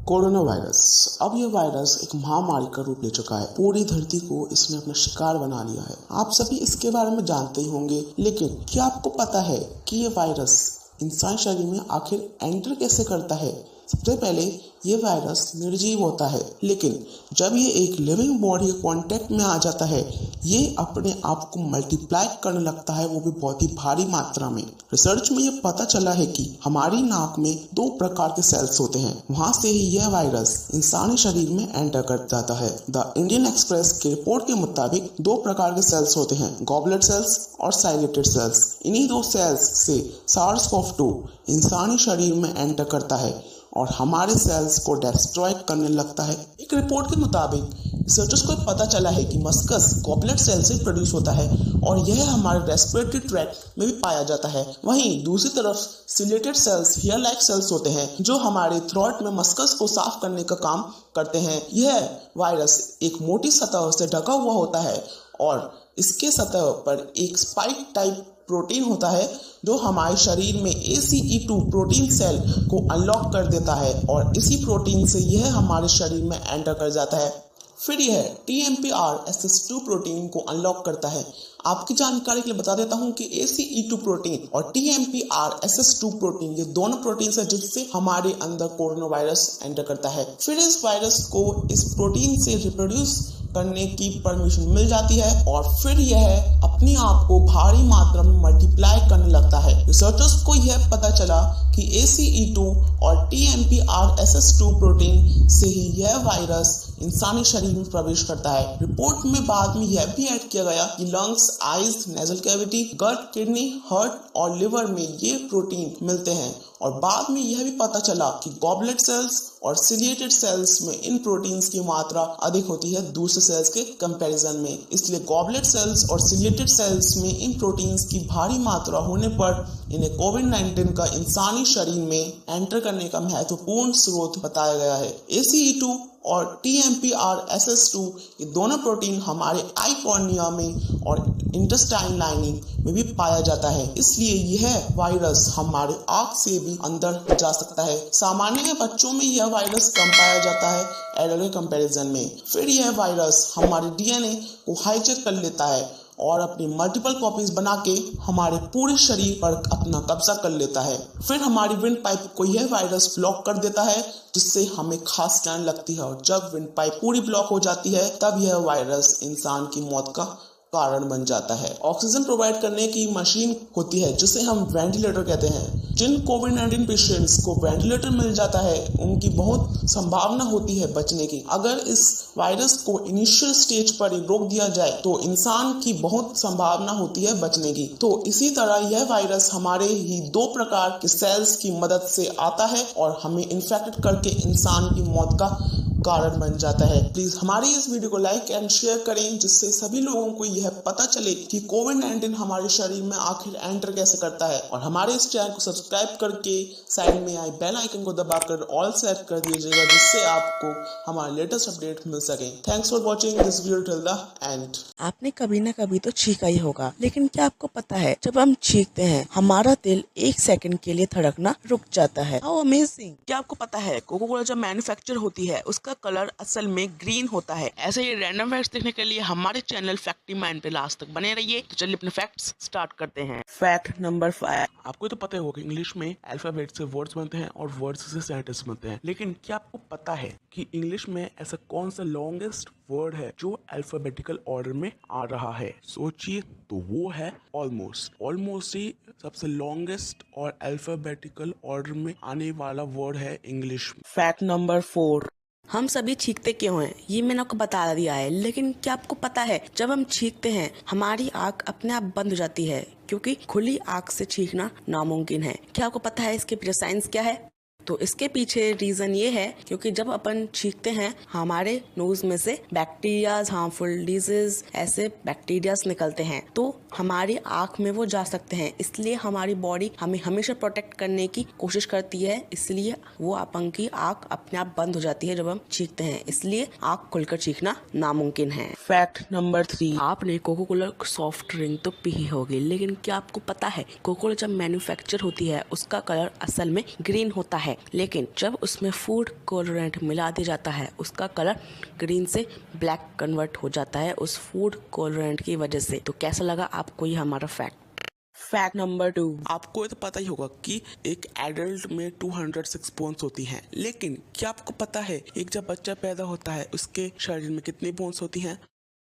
Corona virus, अब ये वायरस एक महामारी का रूप ले चुका है। पूरी धरती को इसने अपना शिकार बना लिया है। आप सभी इसके बारे में जानते ही होंगे, लेकिन क्या आपको पता है कि ये वायरस इंसान शरीर में आखिर एंटर कैसे करता है? सबसे पहले ये वायरस निर्जीव होता है, लेकिन जब ये एक लिविंग बॉडी के कांटेक्ट में आ जाता है ये अपने आप को मल्टीप्लाई करने लगता है, वो भी बहुत ही भारी मात्रा में। रिसर्च में ये पता चला है कि हमारी नाक में 2 प्रकार के सेल्स होते हैं, वहां से ही यह वायरस इंसानी शरीर में एंटर कर जाता है। द इंडियन एक्सप्रेस की रिपोर्ट के मुताबिक 2 प्रकार के सेल्स होते हैं, गॉबलेट सेल्स और साइलेटेड सेल्स। इन्हीं 2 सेल्स से SARS-CoV-2 इंसानी शरीर में एंटर करता है और हमारे सेल्स को डिस्ट्रॉय करने लगता है। एक रिपोर्ट के मुताबिक रिसर्चर्स को पता चला है कि मस्कस गॉबलेट सेल से प्रोड्यूस होता है और यह हमारे रेस्पिरेटरी ट्रैक्ट में भी पाया जाता है। वहीं दूसरी तरफ सिलेटेड सेल्स हेयर लाइक सेल्स होते हैं जो हमारे थ्रोट में मस्कस को साफ करने का काम करते हैं। यह वायरस एक मोटी सतह से ढका हुआ होता है और इसके सतह पर एक स्पाइक टाइप प्रोटीन होता है जो हमारे शरीर में ACE2 प्रोटीन सेल को अनलॉक कर देता है और इसी प्रोटीन से यह हमारे शरीर में एंटर कर जाता है। फिर यह TMPRSS2 प्रोटीन को अनलॉक करता है। आपकी जानकारी के लिए बता देता हूं कि ACE2 प्रोटीन और TMPRSS2 प्रोटीन ये दोनों प्रोटीन है जिससे हमारे अंदर कोरोना वायरस एंटर करता है। फिर इस वायरस को इस प्रोटीन से रिप्रोड्यूस करने की परमिशन मिल जाती है और फिर यह अपने आप को भारी मात्रा में मल्टीप्लाई करने लगता है। रिसर्चर्स को यह पता चला कि ACE2 और TMPRSS2 प्रोटीन से ही यह वायरस इंसानी शरीर में प्रवेश करता है। रिपोर्ट में बाद में यह भी ऐड किया गया कि लंग्स, आईज, नेजल कैविटी, गट, किडनी, हार्ट और लिवर में ये प्रोटीन मिलते हैं और बाद में यह भी पता चला कि गॉबलेट सेल्स और सिलिएटेड सेल्स में इन प्रोटीन्स की मात्रा अधिक होती है दूसरे सेल्स के कंपैरिजन में। इसलिए गॉबलेट सेल्स और सिलिएटेड सेल्स में इन प्रोटीन्स की भारी मात्रा होने पर इन्हें कोविड-19 का इंसानी शरीर में एंटर करने का महत्वपूर्ण स्रोत बताया गया है। ACE2 और TMPRSS2 ये दोनों प्रोटीन हमारे आई कॉर्निया में और इंटेस्टाइन लाइनिंग में भी पाया जाता है, इसलिए यह वायरस हमारे आंख से भी अंदर जा सकता है। सामान्य बच्चों में यह वायरस कम पाया जाता है एडल्ट के कंपैरिजन में। फिर यह वायरस हमारे DNA को हाईजैक कर लेता है और अपनी मल्टीपल कॉपीज बना के हमारे पूरे शरीर पर अपना कब्जा कर लेता है। फिर हमारी विंड पाइप को यह वायरस ब्लॉक कर देता है जिससे हमें खांसी आने लगती है और जब विंड पाइप पूरी ब्लॉक हो जाती है तब यह वायरस इंसान की मौत का कारण बन जाता है। ऑक्सीजन प्रोवाइड करने की मशीन होती है जिसे हम वेंटिलेटर कहते हैं। जिन कोविड-19 पेशेंट्स को वेंटिलेटर मिल जाता है उनकी बहुत संभावना होती है बचने की। अगर इस वायरस को इनिशियल स्टेज पर ही रोक दिया जाए तो इंसान की बहुत संभावना होती है बचने की। तो इसी तरह यह वायरस हमारे ही 2 प्रकार के सेल्स की मदद से आता है और हमें इन्फेक्ट करके इंसान की मौत का कारण बन जाता है। प्लीज हमारी इस वीडियो को लाइक एंड शेयर करें जिससे सभी लोगों को यह पता चले कि कोविड-19 हमारे शरीर में आखिर एंटर कैसे करता है और हमारे इस चैनल को सब्सक्राइब करके साइड में आई बेल आइकन को दबाकर ऑल सेट कर दीजिएगा जिससे आपको हमारे लेटेस्ट अपडेट मिल सके। Thanks for watching this video till the end. आपने कभी ना कभी तो छींका ही होगा, लेकिन क्या आपको पता है जब हम छींकते हैं हमारा दिल 1 सेकंड के लिए धड़कना रुक जाता है। How amazing! क्या आपको पता है कोको कोला जब मैन्युफैक्चर होती है उसका कलर असल में ग्रीन होता है। ऐसे ही रैंडम फैक्ट्स देखने के लिए हमारे चैनल फैक्टी माइंड पे लास्ट तक बने रहिए। तो चलिए अपने फैक्ट्स स्टार्ट करते हैं। Fact number 5। आपको तो पता ही होगा इंग्लिश में अल्फाबेट से वर्ड्स बनते हैं और वर्ड्स से सेंटेंस बनते हैं, लेकिन क्या आपको पता है कि इंग्लिश में ऐसा कौन सा लॉन्गेस्ट वर्ड है जो अल्फाबेटिकल ऑर्डर में आ रहा है? सोचिए, तो वो है ऑलमोस्ट। ऑलमोस्ट ही सबसे लॉन्गेस्ट और अल्फाबेटिकल ऑर्डर में आने वाला वर्ड है इंग्लिश में। Fact number 4। हम सभी छींकते क्यों हैं ये मैंने आपको बता दिया है, लेकिन क्या आपको पता है जब हम छींकते हैं हमारी आंख अपने आप बंद हो जाती है क्योंकि खुली आंख से छींकना नामुमकिन है। क्या आपको पता है इसके पीछे साइंस क्या है? तो इसके पीछे रीजन ये है क्योंकि जब अपन छींकते हैं हमारे नोज में से बैक्टीरियाज, हार्मफुल डिजीज, ऐसे बैक्टीरियाज निकलते हैं तो हमारी आंख में वो जा सकते हैं। इसलिए हमारी बॉडी हमें हमेशा प्रोटेक्ट करने की कोशिश करती है, इसलिए वो अपन की आंख अपने आप बंद हो जाती है जब हम छींकते हैं, इसलिए आंख खुलकर छींकना नामुमकिन है। Fact number 3। आपने कोको कोला सॉफ्ट ड्रिंक तो पी ही होगी, लेकिन क्या आपको पता है कोको कोला जब मैन्युफैक्चर होती है उसका कलर असल में ग्रीन होता है, लेकिन जब उसमें फूड कलरेंट मिला दिया जाता है उसका कलर ग्रीन से ब्लैक कन्वर्ट हो जाता है उस फूड कलरेंट की वजह से। तो कैसा लगा आपको ये हमारा फैक्ट? Fact number 2। आपको तो पता ही होगा कि एक एडल्ट में 206 बोन्स होती हैं, लेकिन क्या आपको पता है एक जब बच्चा पैदा होता है उसके शरीर में कितनी बोन्स होती हैं?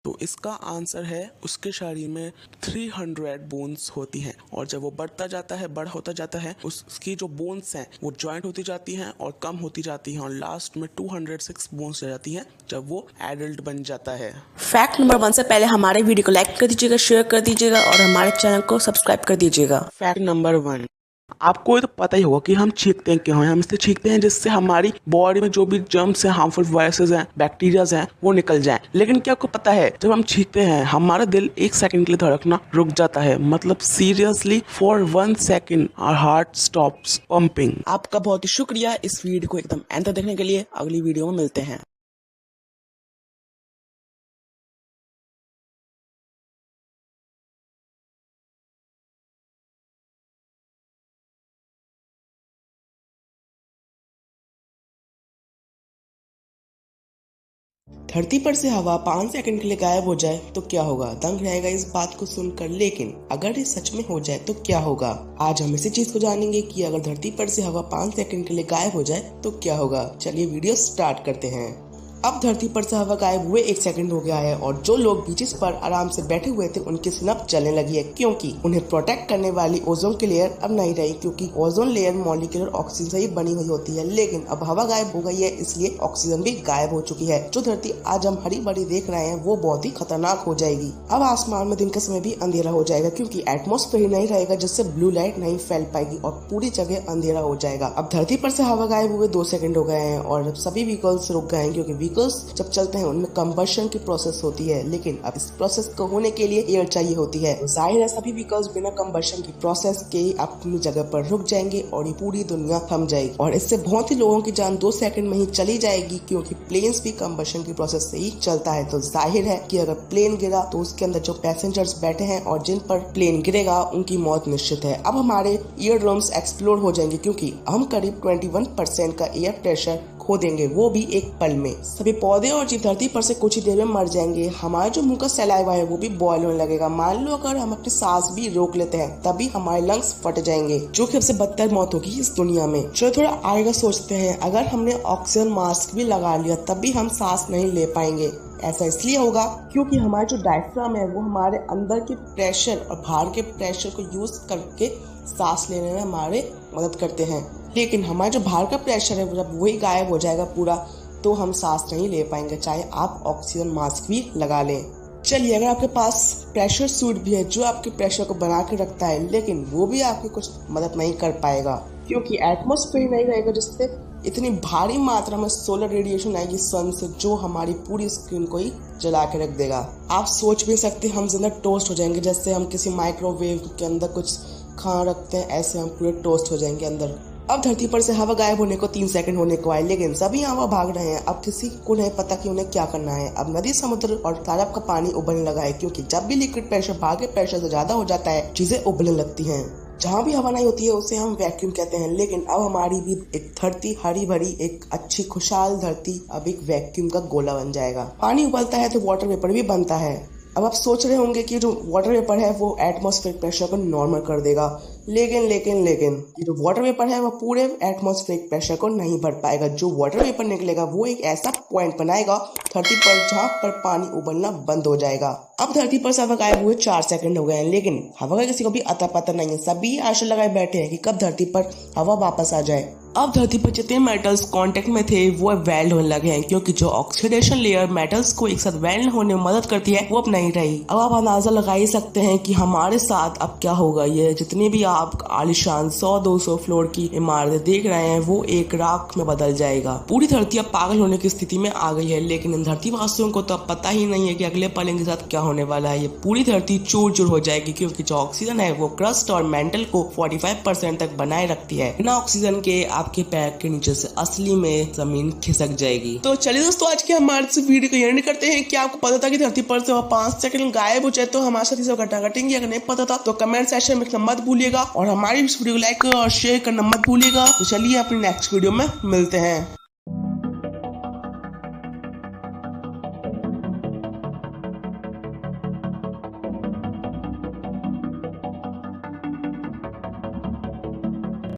तो इसका आंसर है उसके शरीर में 300 बोन्स होती हैं और जब वो बढ़ता जाता है, बड़ा होता जाता है, उसकी जो बोन्स हैं वो जॉइंट होती जाती हैं और कम होती जाती हैं और लास्ट में 206 बोन्स रह जाती हैं जब वो एडल्ट बन जाता है। फैक्ट नंबर 1 से पहले हमारे वीडियो को लाइक कर दीजिएगा, शेयर कर दीजिएगा और हमारे चैनल को सब्सक्राइब कर दीजिएगा। Fact number 1। आपको तो पता ही होगा कि हम छींकते हैं क्यों हैं। हम इससे छींकते हैं जिससे हमारी बॉडी में जो भी जर्म्स हैं, हार्मफुल वायरसेस हैं, बैक्टीरियाज हैं, वो निकल जाएं। लेकिन क्या आपको पता है जब हम छींकते हैं हमारा दिल 1 सेकंड के लिए धड़कना रुक जाता है, मतलब seriously for 1 second hour heart stops pumping. आपका बहुत ही शुक्रिया इस वीडियो को एकदम एंड तक देखने के लिए। अगली वीडियो में मिलते हैं। धरती पर से हवा 5 सेकंड के लिए गायब हो जाए तो क्या होगा? दंग रहेगा इस बात को सुनकर। लेकिन अगर ये सच में हो जाए तो क्या होगा? आज हम इसी चीज को जानेंगे कि अगर धरती पर से हवा 5 सेकंड के लिए गायब हो जाए तो क्या होगा। चलिए वीडियो स्टार्ट करते हैं। अब धरती पर से हवा गायब हुए 1 सेकंड हो गया है और जो लोग बीचेस पर आराम से बैठे हुए थे उनकी सिनप चलने लगी है, क्योंकि उन्हें प्रोटेक्ट करने वाली ओजोन की लेयर अब नहीं रही, क्योंकि ओजोन लेयर मॉलिक्यूलर ऑक्सीजन से ही बनी हुई होती है। लेकिन अब हवा गायब हो गई है, इसलिए ऑक्सीजन भी गायब हो चुकी है। जो धरती आज हम हरी भरी देख रहे हैं वो बहुत ही खतरनाक हो जाएगी। अब आसमान में दिन के समय भी अंधेरा हो जाएगा, क्योंकि एटमॉस्फेयर नहीं रहेगा जिससे ब्लू लाइट नहीं फैल पाएगी और पूरी जगह अंधेरा हो जाएगा। अब धरती पर से हवा गायब हुए 2 सेकंड हो गए हैं और सभी व्हीकल्स रुक गए हैं, क्योंकि व्हीकल्स जब चलते हैं उनमें कंबशन की प्रोसेस होती है। लेकिन अब इस प्रोसेस को होने के लिए एयर चाहिए होती है। जाहिर है सभी व्हीकल्स बिना कंबशन की प्रोसेस के अपनी जगह पर रुक जाएंगे और ये पूरी दुनिया थम जाएगी और इससे बहुत ही लोगों की जान 2 सेकंड में ही चली जाएगी, क्योंकि प्लेन्स भी कंबशन की प्रोसेस से ही चलता है। तो जाहिर है कि अगर प्लेन गिरा तो उसके अंदर जो पैसेंजर्स बैठे हैं और जिन पर प्लेन गिरेगा उनकी मौत निश्चित है। अब हमारे ईयर ड्रम्स एक्सप्लोड हो जाएंगे, क्योंकि हम करीब 21% का एयर प्रेशर खो देंगे, वो भी एक पल में। सभी पौधे और जीव धरती पर से कुछ ही देर में मर जाएंगे। हमारा जो मुंह का सलाइवा है वो भी बॉयल होने लगेगा। मान लो अगर हम अपनी सांस भी रोक लेते हैं तभी हमारे लंग्स फट जाएंगे, जो कि सबसे बदतर मौत होगी इस दुनिया में। चलो थोड़ा आगे का सोचते हैं, अगर हमने ऑक्सीजन मास्क भी लगा लिया तब भी हम सांस नहीं ले पाएंगे। ऐसा इसलिए होगा क्योंकि हमारा जो डायफ्राम है वो हमारे अंदर के प्रेशर और बाहर के प्रेशर को यूज करके सांस लेने में हमारे मदद करते हैं। लेकिन हमारा जो बाहर का प्रेशर है जब वही गायब हो जाएगा पूरा, तो हम सांस नहीं ले पाएंगे, चाहे आप ऑक्सीजन मास्क भी लगा लें। चलिए अगर आपके पास प्रेशर सूट भी है जो आपके प्रेशर को बना के रखता है, लेकिन वो भी आपकी कुछ मदद नहीं कर पाएगा, क्योंकि एटमॉस्फेयर नहीं रहेगा जिससे इतनी भारी मात्रा में सोलर रेडिएशन आएगी सन से, जो हमारी पूरी स्किन को ही जला के रख देगा। आप सोच भी सकते हम ज़्यादा टोस्ट हो जाएंगे, जैसे हम किसी माइक्रोवेव के अंदर कुछ खाना रखते हैं, ऐसे हम पूरे टोस्ट हो जाएंगे अंदर। अब धरती पर से हवा गायब होने को 3 सेकंड होने को आए, लेकिन सभी हवा भाग रहे हैं। अब किसी को नहीं पता कि उन्हें क्या करना है। अब नदी, समुद्र और तालाब का पानी उबलने लगा है, क्योंकि जब भी लिक्विड प्रेशर बाहर के प्रेशर से ज्यादा हो जाता है चीजें उबलने लगती हैं। जहाँ भी हवा नहीं होती है उसे हम वैक्यूम कहते हैं। लेकिन अब हमारी भी एक धरती, हरी भरी एक अच्छी खुशहाल धरती, अब एक वैक्यूम का गोला बन जाएगा। पानी उबलता है तो वाटर वेपर भी बनता है। अब आप सोच रहे होंगे कि जो वाटर वेपर है वो एटमॉस्फेरिक प्रेशर को नॉर्मल कर देगा, लेकिन ये जो वाटर वेपर है वो पूरे एटमॉस्फेरिक प्रेशर को नहीं भर पाएगा। जो वाटर वेपर निकलेगा वो एक ऐसा पॉइंट बनाएगा धरती पर जहाँ पर पानी उबलना बंद हो जाएगा। अब धरती पर से हवा गायब हुए 4 सेकंड हो गए हैं, लेकिन हवा का किसी को भी अता पता नहीं है। सभी आशा लगाए बैठे हैं कि कब धरती पर हवा वापस आ जाए। अब धरती पर जितने मेटल्स कांटेक्ट में थे वो वेल्ड होने लगे हैं, क्योंकि जो ऑक्सीडेशन लेयर मेटल्स को एक साथ वेल्ड होने में मदद करती है वो अब नहीं रही। अब आप अंदाजा लगा ही सकते हैं कि हमारे साथ अब क्या होगा। ये जितनी भी आप आलिशान 100-200 फ्लोर की इमारतें देख रहे हैं वो एक राख में बदल जाएगा। पूरी धरती अब पागल होने की स्थिति में आ गई है, लेकिन इन धरती वासियों को तो अब पता ही नहीं है कि अगले पल इनके साथ क्या होने वाला है। ये पूरी धरती चूर चूर हो जाएगी, क्योंकि जो ऑक्सीजन है वो क्रस्ट और मेंटल को 45% तक बनाए रखती है। बिना ऑक्सीजन के आपके पैर के नीचे से असली में जमीन खिसक जाएगी। तो चलिए दोस्तों, आज के हमारे इस वीडियो को एंड करते हैं। क्या आपको पता था कि धरती पर से 5 सेकंड गायब हो जाए तो हमारे साथ ये सब घटना घटेंगी? अगर नहीं पता था तो कमेंट सेक्शन में लिखना मत भूलिएगा और हमारी इस वीडियो को लाइक और शेयर करना मत भूलिएगा। तो चलिए अपनी नेक्स्ट वीडियो में मिलते हैं।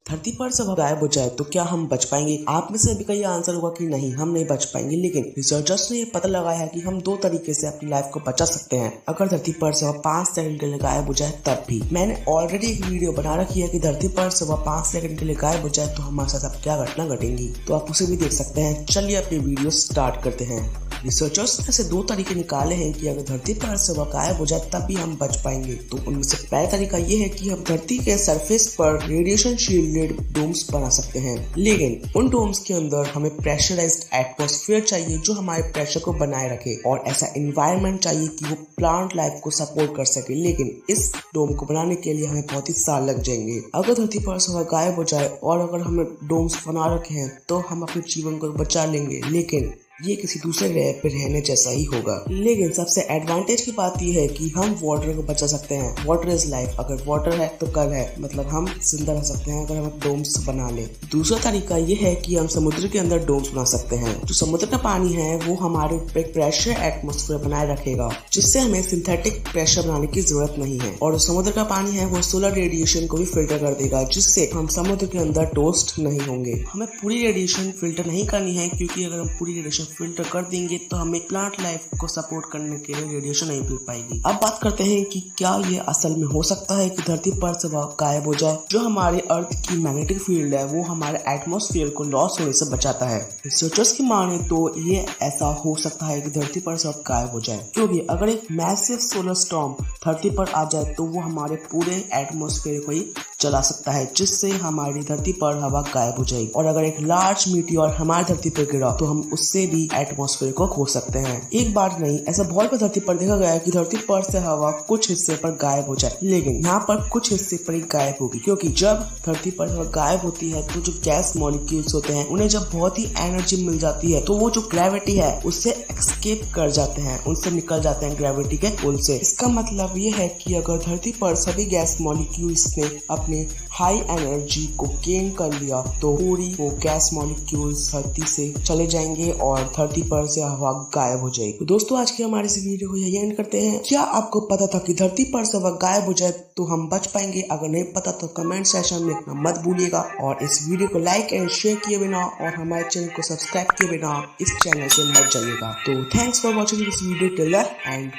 धरती पर सब गायब हो जाए तो क्या हम बच पाएंगे? आप में से भी का ये आंसर होगा कि नहीं, हम नहीं बच पाएंगे। लेकिन रिसर्चर्स ने ये पता लगाया है कि हम 2 तरीके से अपनी लाइफ को बचा सकते हैं अगर धरती पर से 5 सेकंड के लिए गायब हो जाए तब भी। मैंने ऑलरेडी एक वीडियो बना रखी है कि धरती पर से 5 सेकंड के लिए गायब हो जाए तो हमारे साथ अब क्या घटना घटेंगी, तो आप उसे भी देख सकते हैं। चलिए अपनी वीडियो स्टार्ट करते हैं। रिसर्चर्स ने ऐसे 2 तरीके निकाले हैं कि अगर धरती पर से वह गायब हो जाए तब भी हम बच पाएंगे। तो उनमें से पहला तरीका ये है कि हम धरती के सरफेस पर रेडिएशन शील्डेड डोम्स बना सकते हैं, लेकिन उन डोम्स के अंदर हमें प्रेशराइज्ड एटमॉस्फेयर चाहिए जो हमारे प्रेशर को बनाए रखे, और ऐसा एनवायरनमेंट चाहिए कि वो प्लांट लाइफ को सपोर्ट कर सके। लेकिन इस डोम को बनाने के लिए हमें बहुत ही साल लग जाएंगे। अगर धरती पर से गायब हो जाए और अगर हमें डोम्स बना रखे हैं तो हम अपने जीवन को बचा लेंगे, लेकिन ये किसी दूसरे ग्रह पे रहने जैसा ही होगा। लेकिन सबसे एडवांटेज की बात यह है कि हम वाटर को बचा सकते हैं। वाटर इज लाइफ, अगर वाटर है तो कल है, मतलब हम जिंदा रह सकते हैं अगर हम डोम्स बना ले। दूसरा तरीका ये है कि हम समुद्र के अंदर डोम्स बना सकते हैं। जो समुद्र का पानी है वो हमारे ऊपर एक प्रेशर एटमॉस्फेयर बनाए रखेगा, जिससे हमें सिंथेटिक प्रेशर बनाने की जरूरत नहीं है। और समुद्र का पानी है वो सोलर रेडिएशन को भी फिल्टर कर देगा, जिससे हम समुद्र के अंदर टोस्ट नहीं होंगे। हमें पूरी रेडिएशन फिल्टर नहीं करनी है, क्योंकि अगर हम पूरी रेडिएशन फिल्टर कर देंगे तो हमें प्लांट लाइफ को सपोर्ट करने के लिए रेडिएशन नहीं मिल पाएगी। अब बात करते हैं कि क्या ये असल में हो सकता है कि धरती पर से वह गायब हो जाए। जो हमारे अर्थ की मैग्नेटिक फील्ड है वो हमारे एटमॉस्फेयर को लॉस होने से बचाता है। रिसर्चर्स की माने तो ये ऐसा हो सकता है कि धरती पर से गायब हो जाए, क्योंकि अगर एक मैसिव सोलर स्टॉर्म धरती पर आ जाए तो वो हमारे पूरे एटमॉस्फेयर को ही जला सकता है, जिससे हमारी धरती पर हवा गायब हो जाएगी। और अगर एक लार्ज मीटियोर हमारी धरती पर गिरा तो हम उससे भी एटमॉस्फेयर को खो सकते हैं। एक बार नहीं, ऐसा बहुत बार धरती पर देखा गया है कि धरती पर से हवा कुछ हिस्से पर गायब हो जाए, लेकिन यहाँ पर कुछ हिस्से पर ही गायब होगी, क्योंकि जब धरती पर हवा गायब होती है तो जो गैस मॉलिक्यूल्स होते हैं उन्हें जब बहुत ही एनर्जी मिल जाती है तो वो जो ग्रेविटी है उससे एस्केप कर जाते हैं, उनसे निकल जाते हैं ग्रेविटी के पुल से। इसका मतलब ये है कि अगर धरती पर सभी गैस मॉलिक्यूल्स ने अपने हाई एनर्जी को गेन कर लिया तो पूरी वो गैस मॉलिक्यूल्स धरती से चले जाएंगे और धरती पर से हवा गायब हो जाएगी। तो दोस्तों आज की हमारी इस वीडियो को यही एंड करते हैं। क्या आपको पता था कि धरती पर से हवा गायब हो जाए तो हम बच पाएंगे? अगर नहीं पता तो कमेंट सेक्शन में मत भूलिएगा, और इस वीडियो को लाइक एंड शेयर किए बिना और हमारे चैनल को सब्सक्राइब किए बिना इस चैनल से मत जाइएगा। तो thanks for watching this video till the end.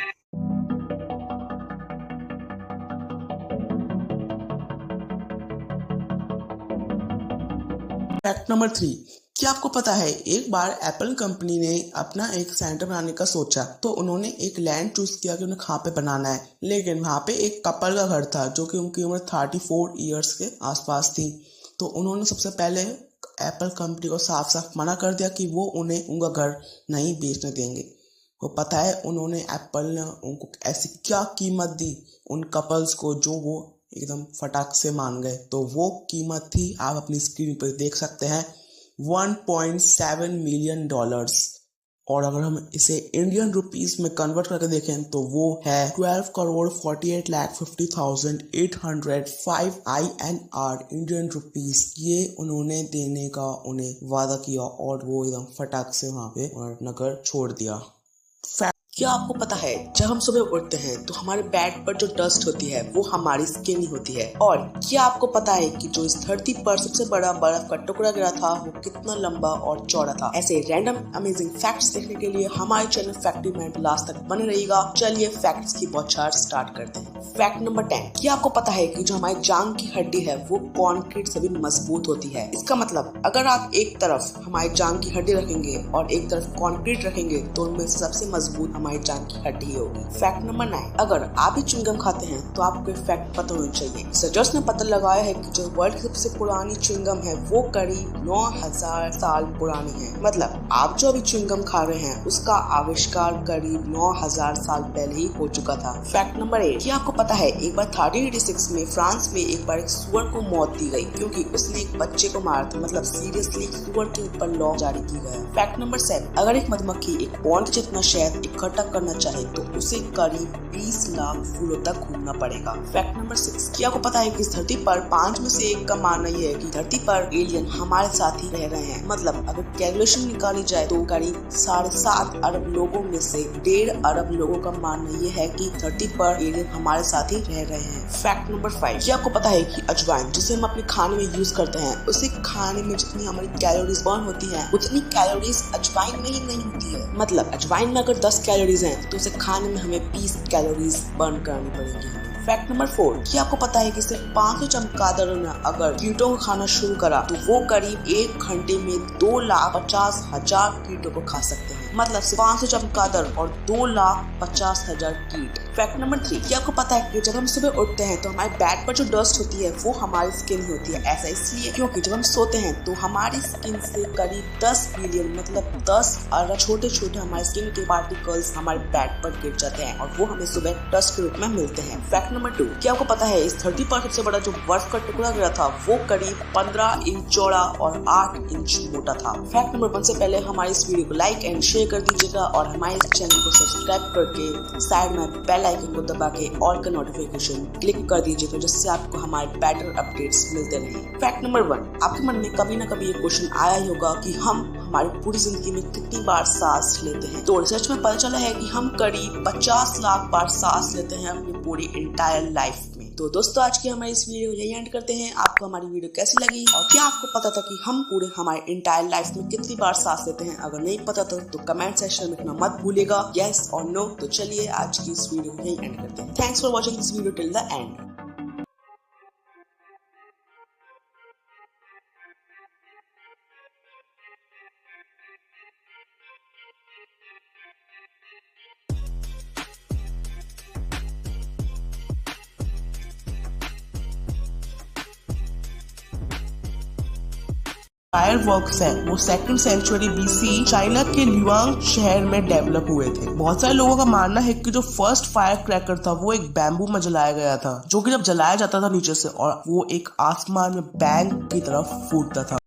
Fact number 3, क्या आपको पता है एक बार एप्पल कंपनी ने अपना एक सेंटर बनाने का सोचा तो उन्होंने एक लैंड चूज किया कि उन्हें कहाँ पे बनाना है। लेकिन वहाँ पे एक कपल का घर था जो कि उनकी उम्र 34 ईयर्स के आसपास थी। तो उन्होंने सबसे पहले एप्पल कंपनी को साफ साफ मना कर दिया कि वो उन्हें उनका घर नहीं बेचने देंगे। वो पता है उन्होंने एप्पल ने उनको ऐसी क्या कीमत दी उन कपल्स को जो वो एकदम फटाक से मान गए। तो वो कीमत थी, आप अपनी स्क्रीन पर देख सकते हैं, $1.7 मिलियन। और अगर हम इसे इंडियन रुपीस में कन्वर्ट करके देखें तो वो है 12,48,50,805 INR इंडियन रुपीस। ये उन्होंने देने का उन्हें वादा किया और वो एकदम फटाक से वहाँ पे अपना घर छोड़ दिया। क्या आपको पता है जब हम सुबह उठते हैं तो हमारे बेड पर जो डस्ट होती है वो हमारी स्किन ही होती है? और क्या आपको पता है कि जो इस धरती पर सबसे बड़ा बर्फ का टुकड़ा गिरा था वो कितना लंबा और चौड़ा था? ऐसे रैंडम अमेजिंग फैक्ट्स देखने के लिए हमारे चैनल फैक्ट्री माइंड लास्ट तक बने रहिएगा। चलिए फैक्ट्स की बौछार स्टार्ट करते हैं। फैक्ट नंबर 10, क्या आपको पता है कि जो हमारी जांग की हड्डी है वो कंक्रीट से भी मजबूत होती है? इसका मतलब अगर आप एक तरफ हमारी जांग की हड्डी रखेंगे और एक तरफ कंक्रीट रखेंगे तो उनमें सबसे मजबूत हमारी जांग की हड्डी होगी। फैक्ट नंबर 9, अगर आप भी च्युइंगम खाते हैं तो आपको फैक्ट पता होना चाहिए। रिसर्चर्स ने पता लगाया है कि जो वर्ल्ड की सबसे पुरानी च्युइंगम है वो करीब 9000 साल पुरानी है। मतलब आप जो अभी च्युइंगम खा रहे हैं उसका आविष्कार करीब 9000 साल पहले ही हो चुका था। फैक्ट नंबर 8, क्या आपको पता है एक बार 1386 में फ्रांस में एक बार एक सुअर को मौत दी गई क्योंकि उसने एक बच्चे को मारा था। मतलब सीरियसली सुअर के ऊपर लॉ जारी की गई। फैक्ट नंबर 7, अगर एक मधुमक्खी एक पौंड जितना शहद इकट्ठा करना चाहे तो उसे करीब 20 लाख फूलों तक घूमना पड़ेगा। फैक्ट नंबर 6, क्या आपको पता है कि इस धरती पर 5 में से 1 का मानना यह है कि धरती पर एलियन हमारे साथ ही रह रहे हैं। मतलब अगर कैलकुलेशन निकाली जाए तो करीब 7.5 अरब लोगों में से 1.5 अरब लोगों का मानना यह है कि धरती पर एलियन हमारे साथ ही रह रहे हैं। फैक्ट नंबर 5, क्या आपको पता है कि अजवाइन जिसे हम अपने खाने में यूज करते हैं उसे खाने में जितनी हमारी कैलोरीज बर्न होती है उतनी कैलोरीज अजवाइन में ही नहीं होती है। मतलब अजवाइन में अगर 10 कैलोरीज हैं तो उसे खाने में हमें 20 कैलोरीज बर्न करनी पड़ेगी। फैक्ट नंबर 4, क्या आपको पता है कि सिर्फ 500 चमगादड़ों ने अगर कीटों को खाना शुरू करा तो वो करीब 1 घंटे में 2,50,000 कीटों को खा सकते हैं। मतलब 500 चमगादड़ और 2,50,000 कीट। फैक्ट नंबर 3, क्या आपको पता है कि जब हम सुबह उठते हैं तो हमारे बैट पर जो डस्ट होती है वो हमारी स्किन होती है। ऐसा इसलिए क्योंकि जब हम सोते हैं तो हमारी स्किन से करीब 10 बिलियन मतलब 10 अरब छोटे छोटे हमारे स्किन के पार्टिकल्स हमारे बैट पर गिर जाते हैं और वो हमें सुबह डस्ट के रूप में मिलते हैं। फैक्ट नंबर 2, क्या आपको पता है इस धरती पर सबसे बड़ा जो बर्फ का टुकड़ा गिरा था वो करीब 15 इंच चौड़ा और 8 इंच मोटा था। फैक्ट नंबर 1 से पहले हमारे इस वीडियो को लाइक एंड शेयर कर दीजिएगा और हमारे इस चैनल को सब्सक्राइब करके साइड में बेल आइकन को दबा के ऑल का नोटिफिकेशन क्लिक कर दीजिएगा जिससे आपको हमारे बेटर अपडेट्स मिलते रहें। फैक्ट नंबर 1, आपके मन में कभी ना कभी ये क्वेश्चन आया ही होगा कि हम हमारी पूरी जिंदगी में कितनी बार सांस लेते हैं। तो रिसर्च में पता चला है कि हम करीब 50 लाख बार सांस लेते हैं अपनी पूरी एंटायर लाइफ में। तो दोस्तों आज की हमारी इस वीडियो को यही एंड करते हैं। आपको हमारी वीडियो कैसी लगी और क्या आपको पता था कि हम पूरे हमारे एंटायर लाइफ में कितनी बार सांस लेते हैं? अगर नहीं पता तो कमेंट सेक्शन में लिखना मत भूलिएगा यस और नो। तो चलिए आज की इस वीडियो को यही एंड करते हैं। Thanks for watching this video till the end. Fireworks है वो 2nd सेंचुरी BC चाइना के ल्युआंग शहर में डेवलप हुए थे। बहुत सारे लोगों का मानना है कि जो फर्स्ट फायर क्रैकर था वो एक बैम्बू में जलाया गया था जो कि जब जलाया जाता था नीचे से और वो एक आसमान में बैंग की तरफ फूटता था।